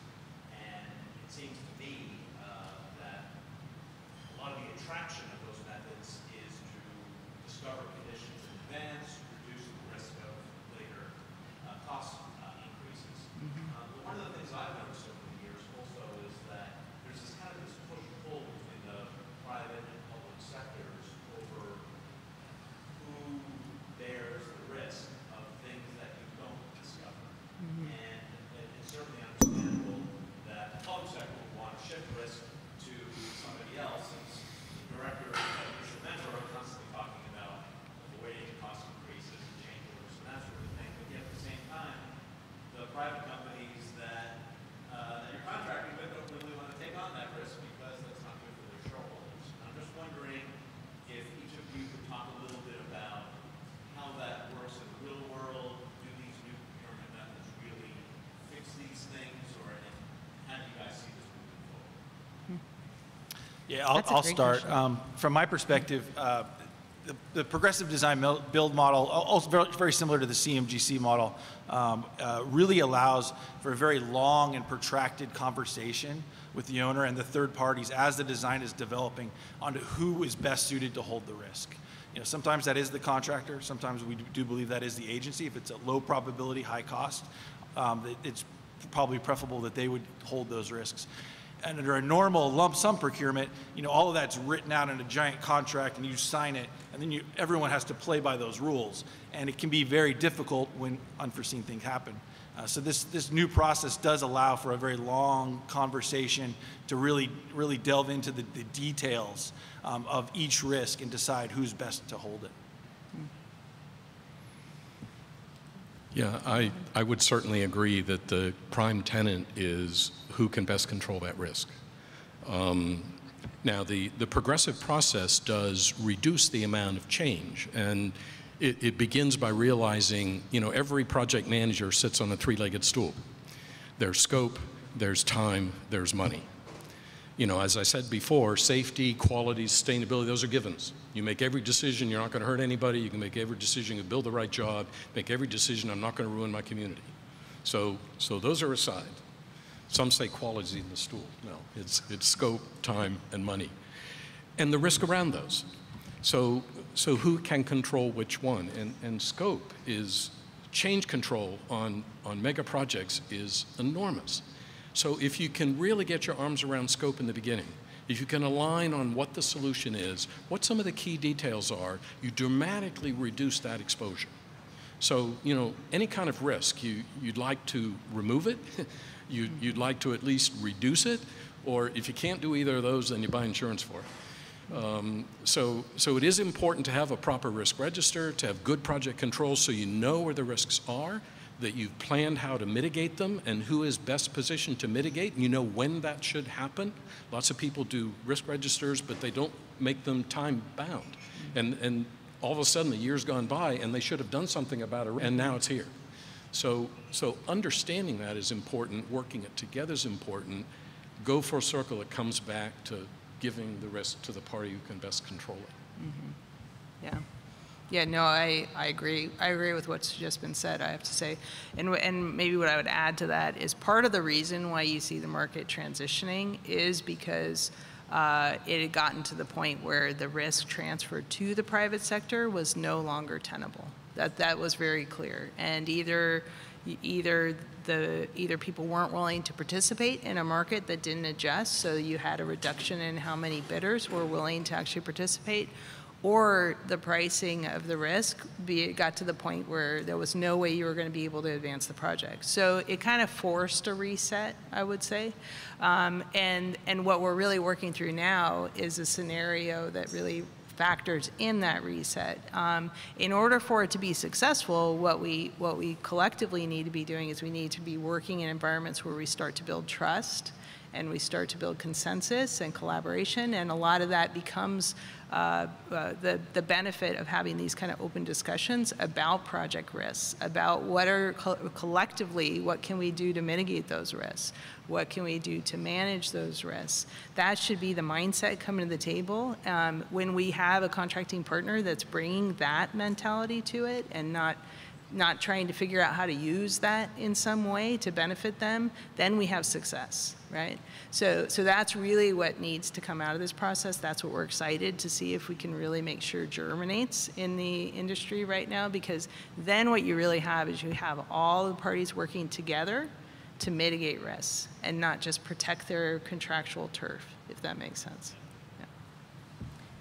F: and it seems to me that a lot of the attraction of those methods is to discover conditions in advance, reduce the risk of later cost increases. But one of the things I've noticed over the years also is that there's this kind of this push-pull between the private and public sectors over who bears the risk of things that you don't discover. And it's certainly understandable that the public sector would want to shift risk to somebody else. As the director of Metro are constantly talking about avoiding cost increases and change orders and that sort of thing. But yet at the same time, the private companies that you're contracting with don't really want to take on that risk because that's not good for their shareholders. And I'm just wondering if each of you could talk a little bit about how that works in the real world. Do these new procurement methods really fix these things, or how do you guys see this moving forward?
D: Yeah, I'll start. From my perspective, the progressive design build model, also very similar to the CMGC model, really allows for a very long and protracted conversation with the owner and the third parties as the design is developing onto who is best suited to hold the risk. You know, sometimes that is the contractor. Sometimes we do believe that is the agency. If it's a low probability, high cost, it's probably preferable that they would hold those risks. And under a normal lump sum procurement, you know, all of that's written out in a giant contract and you sign it, and then everyone has to play by those rules. And it can be very difficult when unforeseen things happen. So this new process does allow for a very long conversation to really delve into the details of each risk and decide who's best to hold it.
C: Yeah, I would certainly agree that the prime tenet is who can best control that risk. Now, the progressive process does reduce the amount of change, and it begins by realizing, you know, every project manager sits on a three-legged stool. There's scope, there's time, there's money. You know, as I said before, safety, quality, sustainability, those are givens. You make every decision, you're not going to hurt anybody. You can make every decision to build the right job, make every decision, I'm not going to ruin my community. So those are aside. Some say quality in the stool. No, it's scope, time, and money. And the risk around those. So who can control which one? And scope is, change control on mega projects is enormous. So if you can really get your arms around scope in the beginning, if you can align on what the solution is, what some of the key details are, you dramatically reduce that exposure. So, you know, any kind of risk, you'd like to remove it, you'd like to at least reduce it, or if you can't do either of those, then you buy insurance for it. So it is important to have a proper risk register, to have good project controls so you know where the risks are, that you've planned how to mitigate them and who is best positioned to mitigate, and you know when that should happen. Lots of people do risk registers, but they don't make them time bound. And all of a sudden the year's gone by and they should have done something about it, and now it's here. So understanding that is important, working it together is important. Go full circle, it comes back to giving the risk to the party who can best control it.
B: Mm-hmm. Yeah. Yeah, no, I agree. I agree with what's just been said, I have to say. And maybe what I would add to that is part of the reason why you see the market transitioning is because it had gotten to the point where the risk transferred to the private sector was no longer tenable. That was very clear. And either people weren't willing to participate in a market that didn't adjust, so you had a reduction in how many bidders were willing to actually participate, or the pricing of the risk got to the point where there was no way you were going to be able to advance the project. So it kind of forced a reset, I would say. And what we're really working through now is a scenario that really factors in that reset. In order for it to be successful, what we collectively need to be doing is we need to be working in environments where we start to build trust and we start to build consensus and collaboration, and a lot of that becomes the benefit of having these kind of open discussions about project risks, about what are collectively, what can we do to mitigate those risks? What can we do to manage those risks? That should be the mindset coming to the table. When we have a contracting partner that's bringing that mentality to it and not trying to figure out how to use that in some way to benefit them, then we have success, right? So that's really what needs to come out of this process. That's what we're excited to see if we can really make sure germinates in the industry right now, because then what you really have is you have all the parties working together to mitigate risks and not just protect their contractual turf, if that makes sense.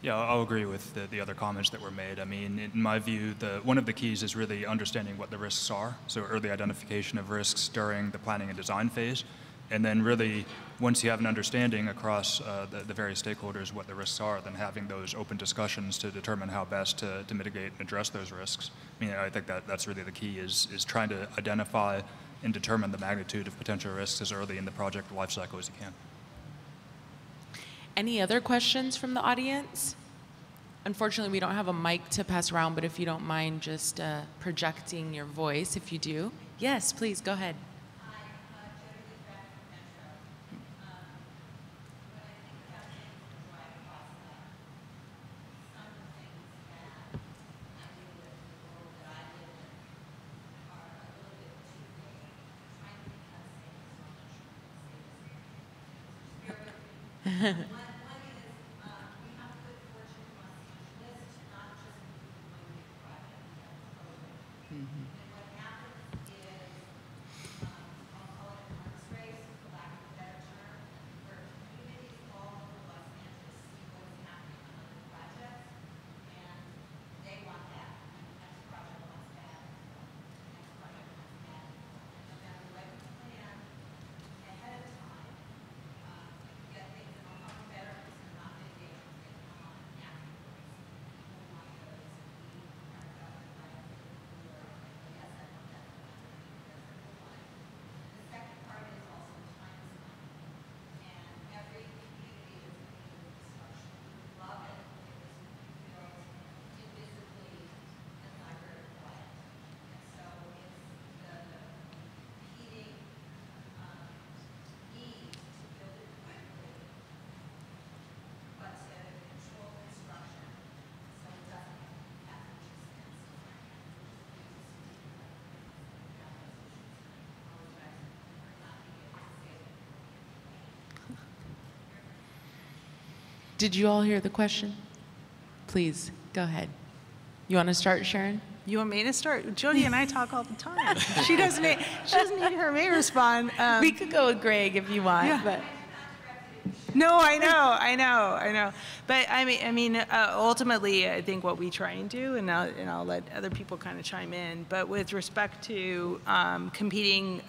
E: Yeah, I'll agree with the other comments that were made. I mean, in my view, one of the keys is really understanding what the risks are, so early identification of risks during the planning and design phase, and then really, once you have an understanding across the various stakeholders what the risks are, then having those open discussions to determine how best to mitigate and address those risks. I mean, I think that's really the key, is trying to identify and determine the magnitude of potential risks as early in the project lifecycle as you can.
A: Any other questions from the audience? Unfortunately, we don't have a mic to pass around, but if you don't mind just projecting your voice, if you do. Yes, please, go ahead. Did you all hear the question? Please, go ahead. You want to start, Sharon?
B: You want me to start? Jody and I talk all the time. She doesn't need her may respond.
A: We could go with Greg if you want.
B: Yeah.
A: But.
B: No, I know. But ultimately, I think what we try and do, and I'll let other people kind of chime in. But with respect to competing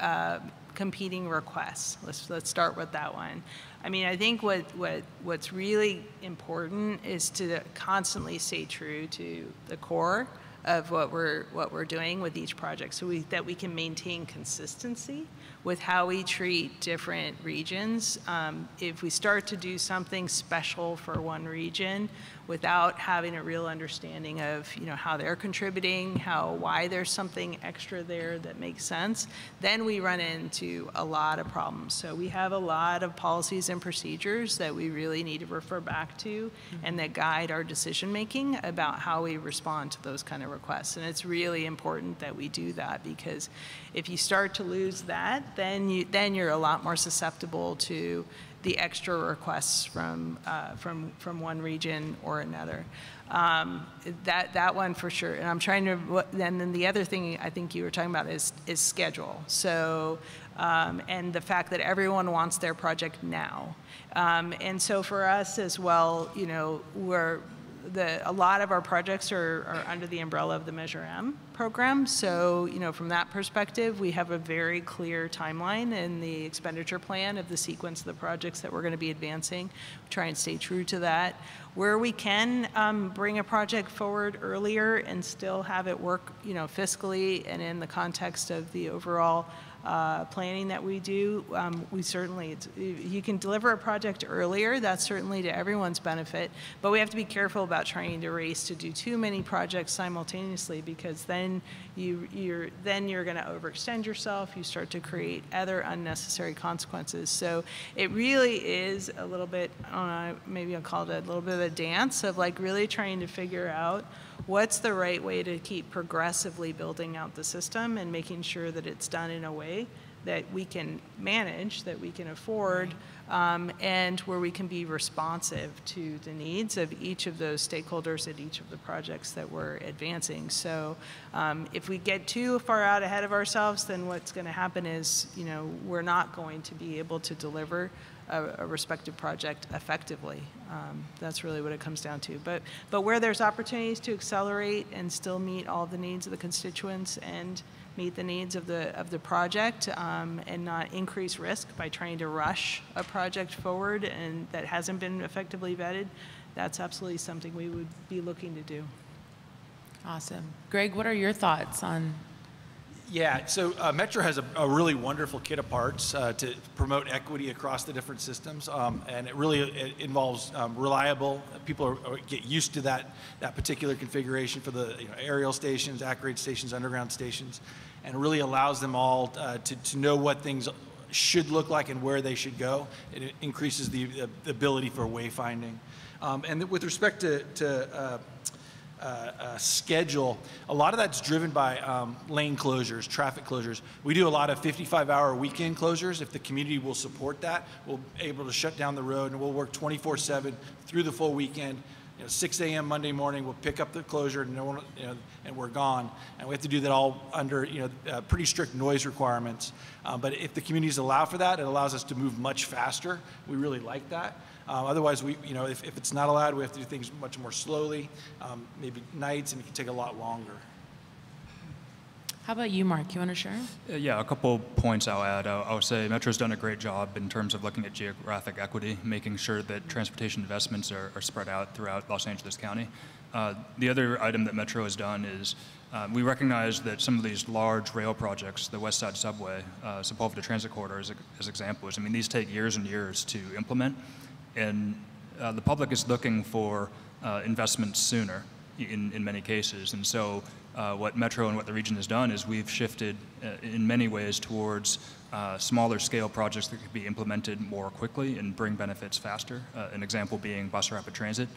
B: requests, let's start with that one. I mean, I think what's really important is to constantly stay true to the core of what we're doing with each project, so that we can maintain consistency with how we treat different regions. If we start to do something special for one region without having a real understanding of how they're contributing, why there's something extra there that makes sense, then we run into a lot of problems. So we have a lot of policies and procedures that we really need to refer back to and that guide our decision making about how we respond to those kind of requests. And it's really important that we do that, because if you start to lose that, then you're a lot more susceptible to the extra requests from one region or another. That one for sure. And I'm trying to. Then the other thing I think you were talking about is schedule. So and the fact that everyone wants their project now. And so for us as well, a lot of our projects are under the umbrella of the Measure M program. So, from that perspective, we have a very clear timeline in the expenditure plan of the sequence of the projects that we're going to be advancing. We try and stay true to that. Where we can bring a project forward earlier and still have it work, fiscally and in the context of the overall planning that we do, we certainly, you can deliver a project earlier, that's certainly to everyone's benefit, but we have to be careful about trying to race to do too many projects simultaneously, because then you're going to overextend yourself, you start to create other unnecessary consequences. So it really is a little bit, maybe I'll call it a little bit of a dance of really trying to figure out what's the right way to keep progressively building out the system and making sure that it's done in a way that we can manage, that we can afford, and where we can be responsive to the needs of each of those stakeholders at each of the projects that we're advancing. So if we get too far out ahead of ourselves, then what's going to happen is, we're not going to be able to deliver a respective project effectively. That's really what it comes down to. But where there's opportunities to accelerate and still meet all the needs of the constituents and meet the needs of the project, and not increase risk by trying to rush a project forward and that hasn't been effectively vetted, that's absolutely something we would be looking to do.
A: Awesome. Greg, what are your thoughts on?
D: Yeah, so Metro has a really wonderful kit of parts to promote equity across the different systems, and it involves reliable. People get used to that particular configuration for the aerial stations, at-grade stations, underground stations, and it really allows them all to know what things should look like and where they should go. It increases the ability for wayfinding. And with respect to schedule, a lot of that's driven by lane closures, traffic closures. We do a lot of 55-hour weekend closures. If the community will support that, we'll be able to shut down the road, and we'll work 24/7 through the full weekend. 6 a.m. Monday morning, we'll pick up the closure, and and we're gone. And we have to do that all under pretty strict noise requirements. But if the communities allow for that, it allows us to move much faster. We really like that. Otherwise, if it's not allowed, we have to do things much more slowly, maybe nights, and it can take a lot longer.
A: How about you, Mark? You want to share?
E: Yeah, a couple points I'll add. I would say Metro's done a great job in terms of looking at geographic equity, making sure that transportation investments are spread out throughout Los Angeles County. The other item that Metro has done is we recognize that some of these large rail projects, the West Side Subway, Sepulveda Transit Corridor as examples, these take years and years to implement, and the public is looking for investments sooner in many cases. And so what Metro and what the region has done is we've shifted in many ways towards smaller scale projects that could be implemented more quickly and bring benefits faster. An example being bus rapid transit.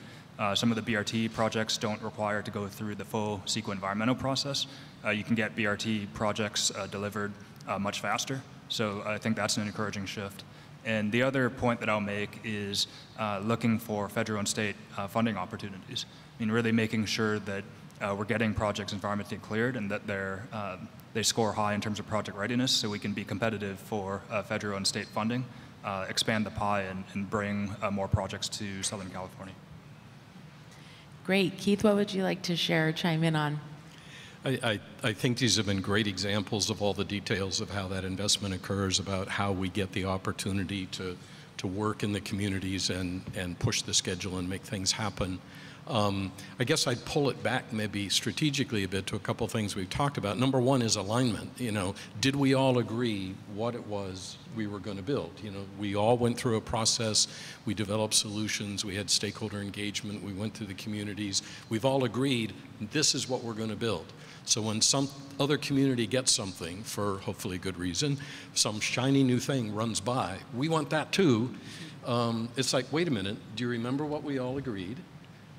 E: Some of the BRT projects don't require to go through the full CEQA environmental process. You can get BRT projects delivered much faster. So I think that's an encouraging shift. And the other point that I'll make is looking for federal and state funding opportunities. Really making sure that we're getting projects environmentally cleared and that they score high in terms of project readiness, so we can be competitive for federal and state funding. expand the pie and bring more projects to Southern California.
A: Great. Keith, what would you like to share or chime in on?
C: I think these have been great examples of all the details of how that investment occurs, about how we get the opportunity to work in the communities and push the schedule and make things happen. I guess I'd pull it back maybe strategically a bit to a couple things we've talked about. Number one is alignment. You know, did we all agree what it was we were going to build? You know, we all went through a process. We developed solutions. We had stakeholder engagement. We went through the communities. We've all agreed this is what we're going to build. So when some other community gets something for hopefully good reason, some shiny new thing runs by, we want that too. It's like, wait a minute, do you remember what we all agreed?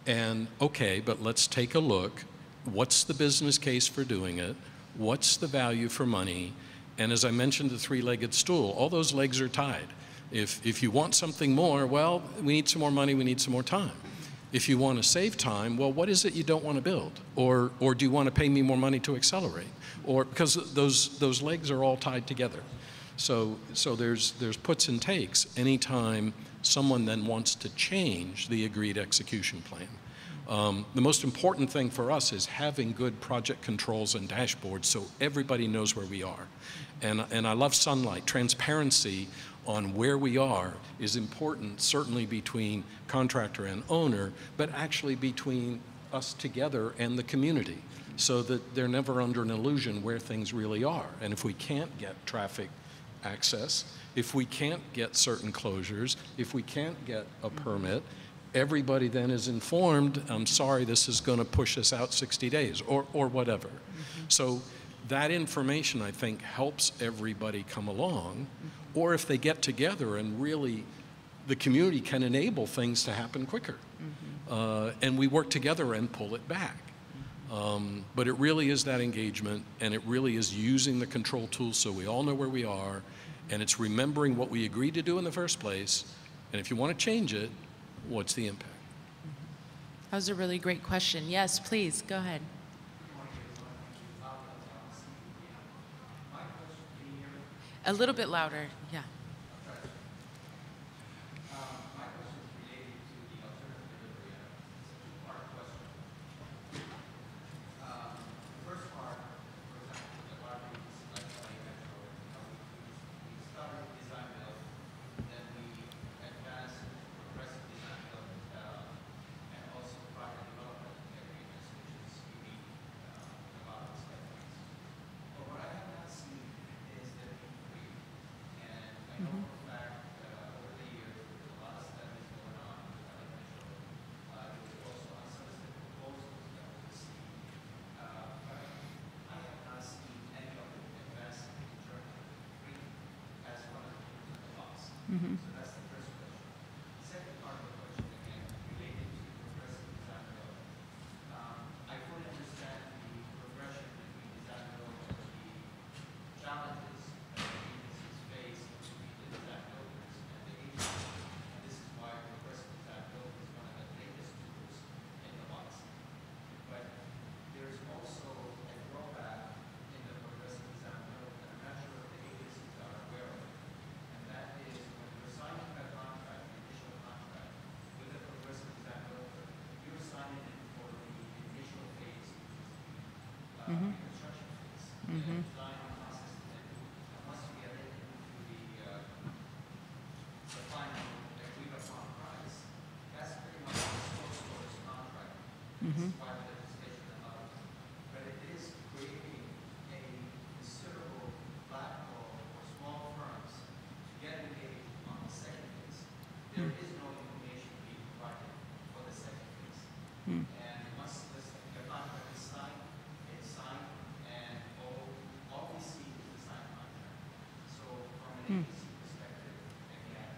C: And okay, but let's take a look. What's the business case for doing it? What's the value for money? And as I mentioned, the three-legged stool, all those legs are tied. If you want something more, well, we need some more money, we need some more time. If you want to save time, well, what is it you don't want to build? Or do you want to pay me more money to accelerate? Or because those legs are all tied together. So there's puts and takes anytime someone then wants to change the agreed execution plan. The most important thing for us is having good project controls and dashboards so everybody knows where we are. And I love sunlight. Transparency on where we are is important, certainly between contractor and owner, but actually between us together and the community, so that they're never under an illusion where things really are. And if we can't get traffic access, if we can't get certain closures, if we can't get a permit, everybody then is informed, I'm sorry, this is going to push us out 60 days or whatever. So that information, I think, helps everybody come along. Or if they get together and really the community can enable things to happen quicker. And we work together and pull it back. But it really is that engagement, and it really is using the control tools so we all know where we are, and it's remembering what we agreed to do in the first place, and if you want to change it, what's the impact?
A: That was a really great question. Yes, please, go ahead. A little bit louder, yeah.
B: So that's the first question. The second part of the question, again, related to progressive design build. I fully understand the progression between design build and the challenges that the agencies face between the design builders and the agencies. And this is why progressive design build is one of the latest tools in the box. But there's also a drawback in the progressive design build that I'm not sure if the agencies are aware of. And that is when you're signing a contract, the initial contract, with a progressive design builder, you're signing it for the initial phase, which is the construction phase. And design process, and once you get it into the final agreed upon price, that's pretty much the sole source contract. This is why the legislation allows it. But it is creating a considerable backlog for small firms to get engaged on the second phase. There is no information being provided for the second phase. And once the contract is signed, it's signed, and all we see is the signed contract. So from an agency perspective, again,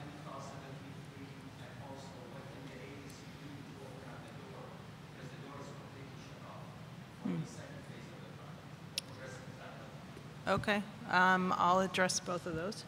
B: any thoughts on the P3, and also what can the agency do to open up the door, because the door is completely shut off for the second phase of the project, the progressive design. Okay. I'll address both of those.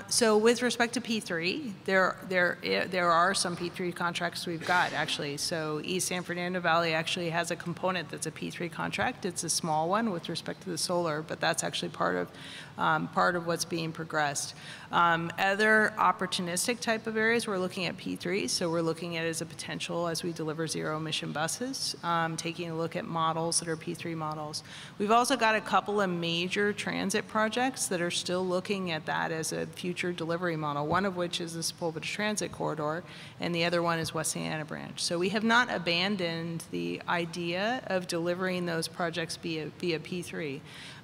B: So with respect to P3, there are some P3 contracts we've got, actually. So East San Fernando Valley actually has a component that's a P3 contract. It's a small one with respect to the solar, but that's actually part of what's being progressed. Other opportunistic type of areas, we're looking at P3, so we're looking at it as a potential as we deliver zero-emission buses, taking a look at models that are P3 models. We've also got a couple of major transit projects that are still looking at that as a future delivery model, one of which is the Sepulveda Transit Corridor, and the other one is West Santa Ana Branch. So we have not abandoned the idea of delivering those projects via P3.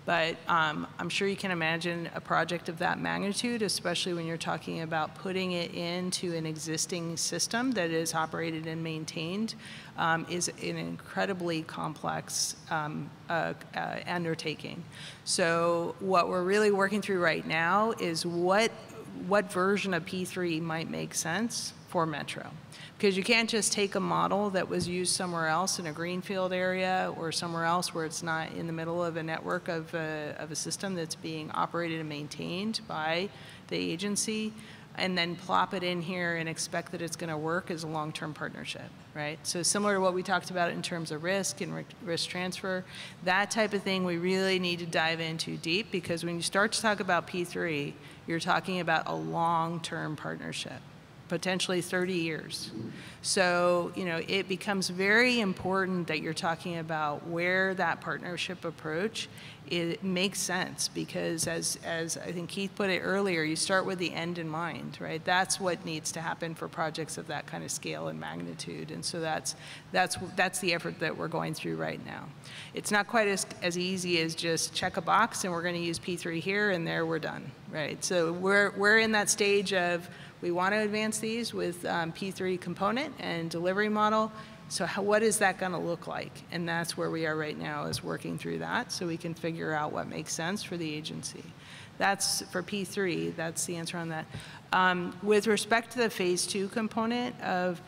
B: But I'm sure you can imagine a project of that magnitude, especially when you're talking about putting it into an existing system that is operated and maintained, is an incredibly complex undertaking. So what we're really working through right now is what version of P3 might make sense for Metro. Because you can't just take a model that was used somewhere else in a greenfield area or somewhere else where it's not in the middle of a network of a system that's being operated and maintained by the agency, and then plop it in here and expect that it's going to work as a long-term partnership, right? So similar to what we talked about in terms of risk and risk transfer, that type of thing we really need to dive into deep, because when you start to talk about P3, you're talking about a long-term partnership, potentially 30 years. So, you know, it becomes very important that you're talking about where that partnership approach, it makes sense, because as I think Keith put it earlier, you start with the end in mind, right? That's what needs to happen for projects of that kind of scale and magnitude. And so that's the effort that we're going through right now. It's not quite as easy as just check a box and we're going to use P3 here and there we're done, right? So we're in that stage of, we want to advance these with P3 component and delivery model. So what is that going to look like? And that's where we are right now, is working through that so we can figure out what makes sense for the agency. That's for P3, that's the answer on that. With respect to the phase 2 component of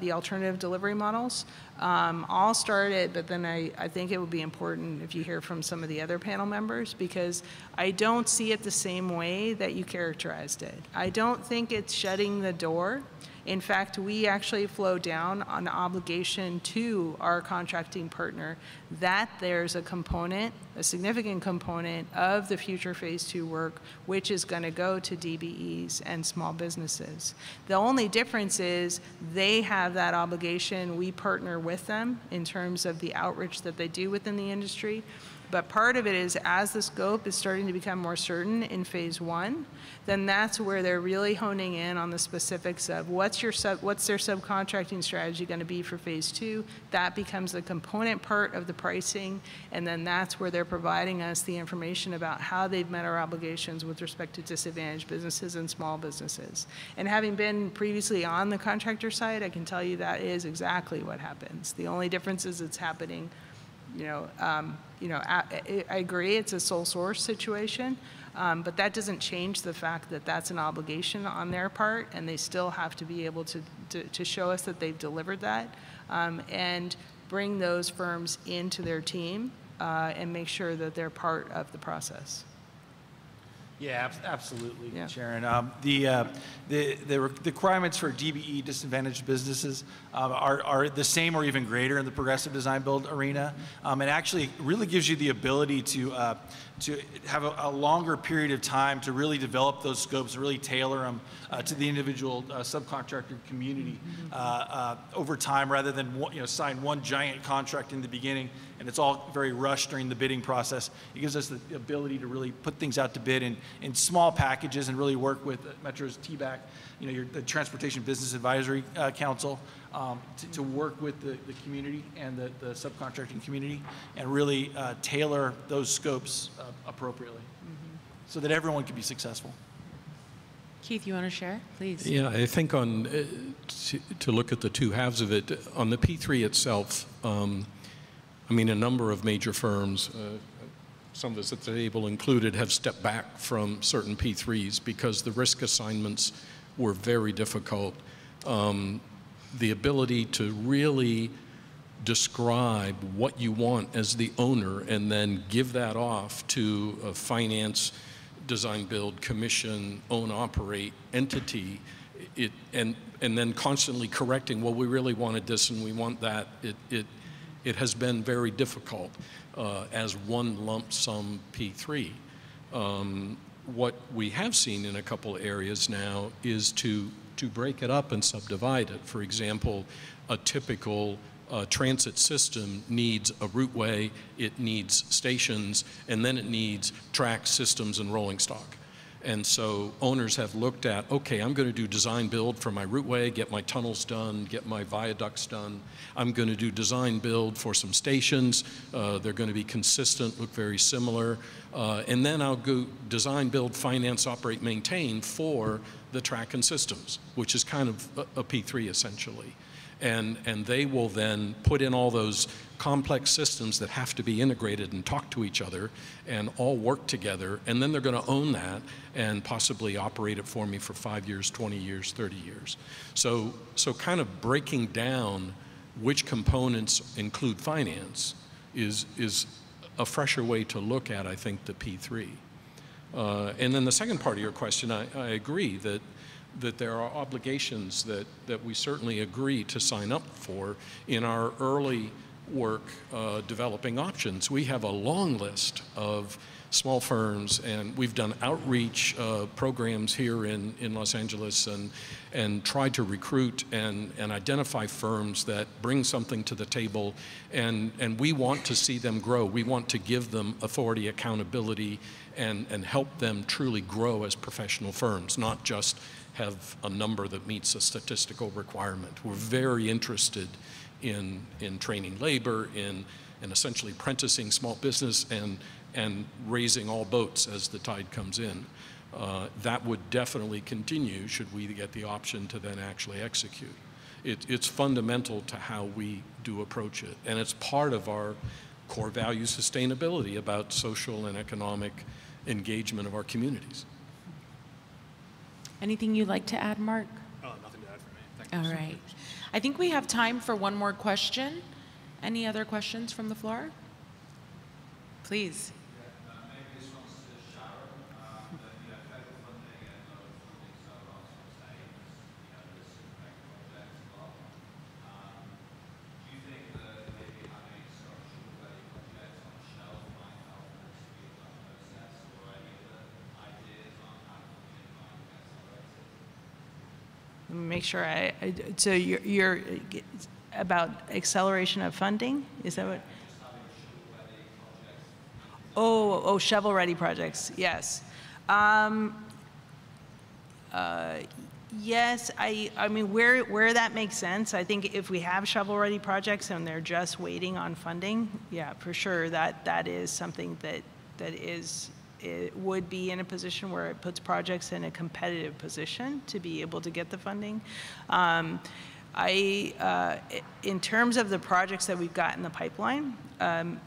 B: the alternative delivery models, I'll start it, but then I think it would be important if you hear from some of the other panel members, because I don't see it the same way that you characterized it. I don't think it's shutting the door. In fact, we actually flow down an obligation to our contracting partner that there's a component, a significant component of the future phase 2 work, which is going to go to DBEs and small businesses. The only difference is they have that obligation. We partner with them in terms of the outreach that they do within the industry. But part of it is, as the scope is starting to become more certain in phase 1, then that's where they're really honing in on the specifics of what's their subcontracting strategy going to be for phase 2. That becomes a component part of the pricing, and then that's where they're providing us the information about how they've met our obligations with respect to disadvantaged businesses and small businesses. And having been previously on the contractor side, I can tell you that is exactly what happens. The only difference is it's happening, I agree, it's a sole source situation, but that doesn't change the fact that that's an obligation on their part, and they still have to be able to show us that they've delivered that, and bring those firms into their team and make sure that they're part of the process.
D: Yeah, absolutely,
B: Yeah.
D: Sharon. The requirements for DBE, disadvantaged businesses, are the same or even greater in the progressive design build arena, and actually really gives you the ability to have a longer period of time to really develop those scopes and really tailor them to the individual subcontractor community over time, rather than sign one giant contract in the beginning and it's all very rushed during the bidding process. It gives us the ability to really put things out to bid in small packages and really work with Metro's TBAC, the Transportation Business Advisory Council, to work with the community and the subcontracting community and really tailor those scopes appropriately so that everyone can be successful.
A: Keith, you want to share, please?
C: Yeah, I think to look at the two halves of it, on the P3 itself, a number of major firms, some of us at the table included, have stepped back from certain P3s because the risk assignments were very difficult. The ability to really describe what you want as the owner and then give that off to a finance, design, build, commission, own, operate entity, and then constantly correcting, well, we really wanted this and we want that, it has been very difficult as one lump sum P3. What we have seen in a couple areas now is to break it up and subdivide it. For example, a typical transit system needs a routeway, it needs stations, and then it needs track systems and rolling stock. And so owners have looked at, okay, I'm going to do design build for my routeway, get my tunnels done, get my viaducts done. I'm going to do design build for some stations. They're going to be consistent, look very similar. And then I'll go design, build, finance, operate, maintain for the track and systems, which is kind of a P3 essentially. And they will then put in all those complex systems that have to be integrated and talk to each other and all work together, and then they're going to own that and possibly operate it for me for 5 years, 20 years, 30 years. So kind of breaking down which components include finance is a fresher way to look at, I think, the P3. And then the second part of your question, I agree that there are obligations that we certainly agree to sign up for in our early work developing options. We have a long list of small firms, and we've done outreach programs here in Los Angeles and tried to recruit and identify firms that bring something to the table, and we want to see them grow. We want to give them authority, accountability, and help them truly grow as professional firms, not just have a number that meets a statistical requirement. We're very interested in training labor, in essentially apprenticing small business and raising all boats as the tide comes in. That would definitely continue should we get the option to then actually execute. It's fundamental to how we do approach it, and it's part of our core value sustainability about social and economic engagement of our communities.
A: Anything you'd like to add, Mark?
E: Nothing to add for me. Thank you.
A: All right. I think we have time for one more question. Any other questions from the floor? Please.
F: Maybe this one's to Sharon. Federal funding and local funding so far from state, there's some great projects as well. Do you think that maybe having sort of shovel-ready projects on the shelf might help us speed up that process, or any other ideas on how funding might accelerate it?
B: Let me make sure so you're about acceleration of funding? Is that what? Oh, shovel-ready projects, yes. Yes, I mean, where that makes sense, I think if we have shovel-ready projects and they're just waiting on funding, yeah, for sure, that is something that it would be in a position where it puts projects in a competitive position to be able to get the funding. In terms of the projects that we've got in the pipeline,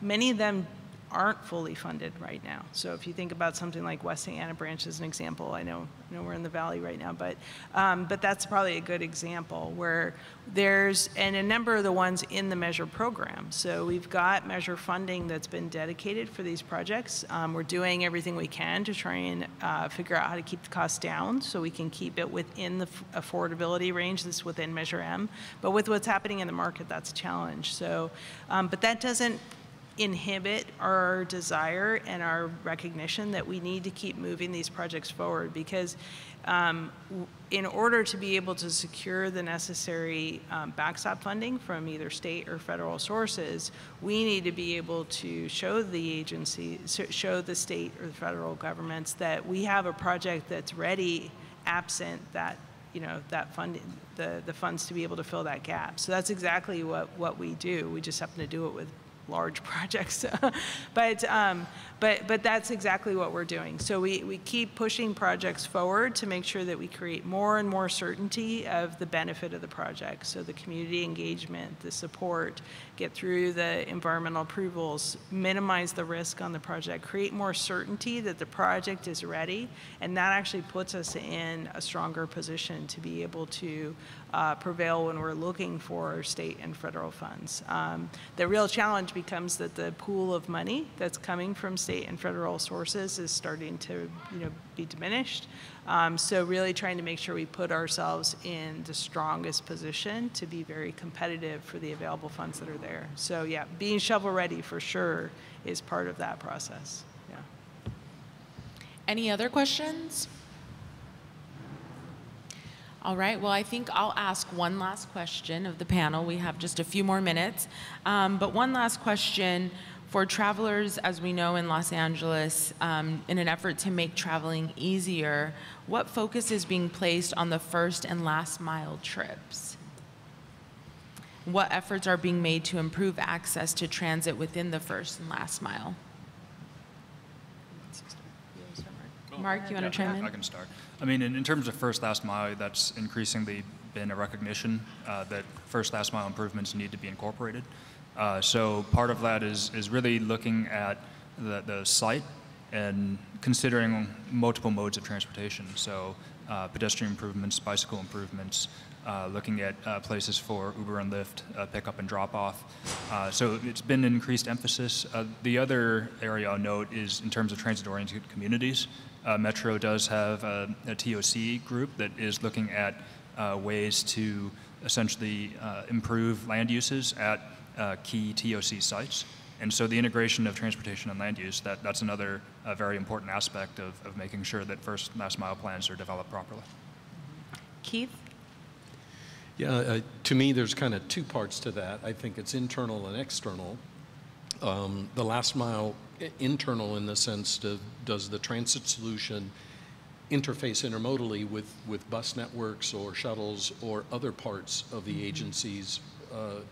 B: many of them aren't fully funded right now. So if you think about something like West St. Anna Branch as an example, I know we're in the valley right now, but that's probably a good example where and a number of the ones in the Measure program. So we've got Measure funding that's been dedicated for these projects. We're doing everything we can to try and figure out how to keep the costs down so we can keep it within the affordability range that's within Measure M. But with what's happening in the market, that's a challenge. So, but that doesn't inhibit our desire and our recognition that we need to keep moving these projects forward, because in order to be able to secure the necessary backstop funding from either state or federal sources, we need to be able to show the agency, show the state or the federal governments that we have a project that's ready, absent that that funding, the funds to be able to fill that gap. So that's exactly what we do. We just happen to do it with large projects. But that's exactly what we're doing. So we keep pushing projects forward to make sure that we create more and more certainty of the benefit of the project. So the community engagement, the support, get through the environmental approvals, minimize the risk on the project, create more certainty that the project is ready, and that actually puts us in a stronger position to be able to prevail when we're looking for state and federal funds. The real challenge becomes that the pool of money that's coming from state and federal sources is starting to be diminished. So really trying to make sure we put ourselves in the strongest position to be very competitive for the available funds that are there. So yeah, being shovel ready for sure is part of that process. Yeah.
A: Any other questions? All right, well, I think I'll ask one last question of the panel. We have just a few more minutes. But one last question for travelers, as we know in Los Angeles, in an effort to make traveling easier, what focus is being placed on the first and last mile trips? What efforts are being made to improve access to transit within the first and last mile? Mark, you want to chime in?
E: I can start. I mean, in terms of first, last mile, that's increasingly been a recognition that first, last mile improvements need to be incorporated. So part of that is really looking at the site and considering multiple modes of transportation. So pedestrian improvements, bicycle improvements, looking at places for Uber and Lyft pickup and drop off. So it's been an increased emphasis. The other area I'll note is in terms of transit-oriented communities. Metro does have a TOC group that is looking at ways to essentially improve land uses at key TOC sites. And so the integration of transportation and land use, that's another very important aspect of making sure that first last mile plans are developed properly.
B: Keith?
C: Yeah, to me, there's kind of two parts to that. I think it's internal and external. The last mile internal in the sense of does the transit solution interface intermodally with bus networks or shuttles or other parts of the agency's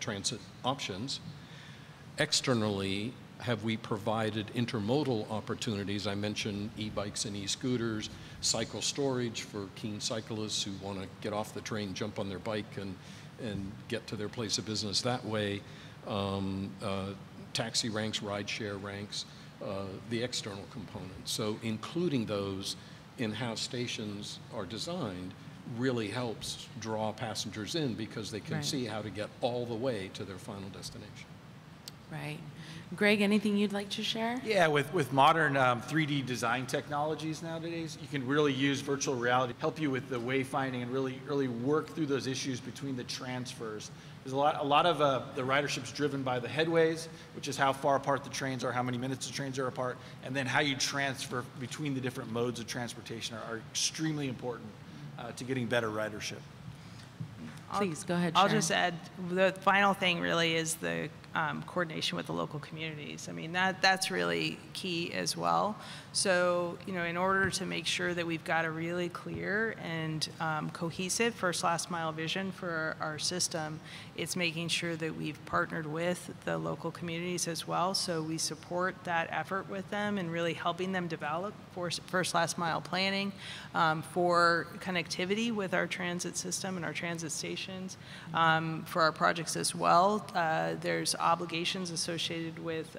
C: transit options. Externally, have we provided intermodal opportunities? I mentioned e-bikes and e-scooters, cycle storage for keen cyclists who want to get off the train, jump on their bike, and get to their place of business that way. Taxi ranks, rideshare ranks, the external components. So including those in how stations are designed really helps draw passengers in because they can see how to get all the way to their final destination.
A: Right. Greg, anything you'd like to share?
D: Yeah, with modern 3D design technologies nowadays, you can really use virtual reality, help you with the wayfinding and really work through those issues between the transfers. There's a lot of the ridership's driven by the headways, which is how far apart the trains are, how many minutes the trains are apart, and then how you transfer between the different modes of transportation are extremely important to getting better ridership.
A: Please, go ahead,
B: I'll
A: Sharon.
B: just add, the final thing really is the coordination with the local communities. I mean, that's really key as well. So, in order to make sure that we've got a really clear and cohesive first last mile vision for our system, it's making sure that we've partnered with the local communities as well. So we support that effort with them and really helping them develop for first last mile planning, for connectivity with our transit system and our transit stations, for our projects as well. There's obligations associated with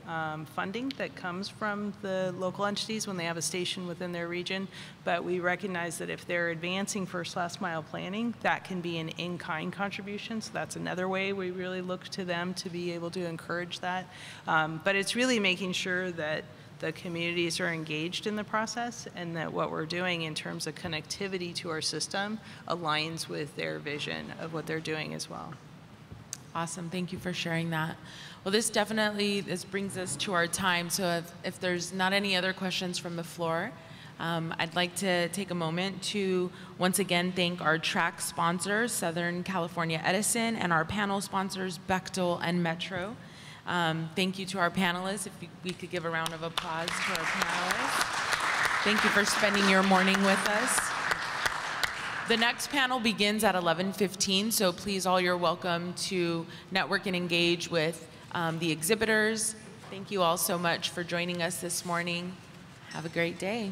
B: funding that comes from the local entities when they have a station within their region, but we recognize that if they're advancing first last mile planning, that can be an in-kind contribution, so that's another way we really look to them to be able to encourage that. But it's really making sure that the communities are engaged in the process and that what we're doing in terms of connectivity to our system aligns with their vision of what they're doing as well.
A: Awesome, thank you for sharing that. Well, this brings us to our time, so if there's not any other questions from the floor, I'd like to take a moment to once again thank our track sponsors, Southern California Edison, and our panel sponsors, Bechtel and Metro. Thank you to our panelists. If we could give a round of applause to our panelists. Thank you for spending your morning with us. The next panel begins at 11:15, so please all you're welcome to network and engage with the exhibitors. Thank you all so much for joining us this morning. Have a great day.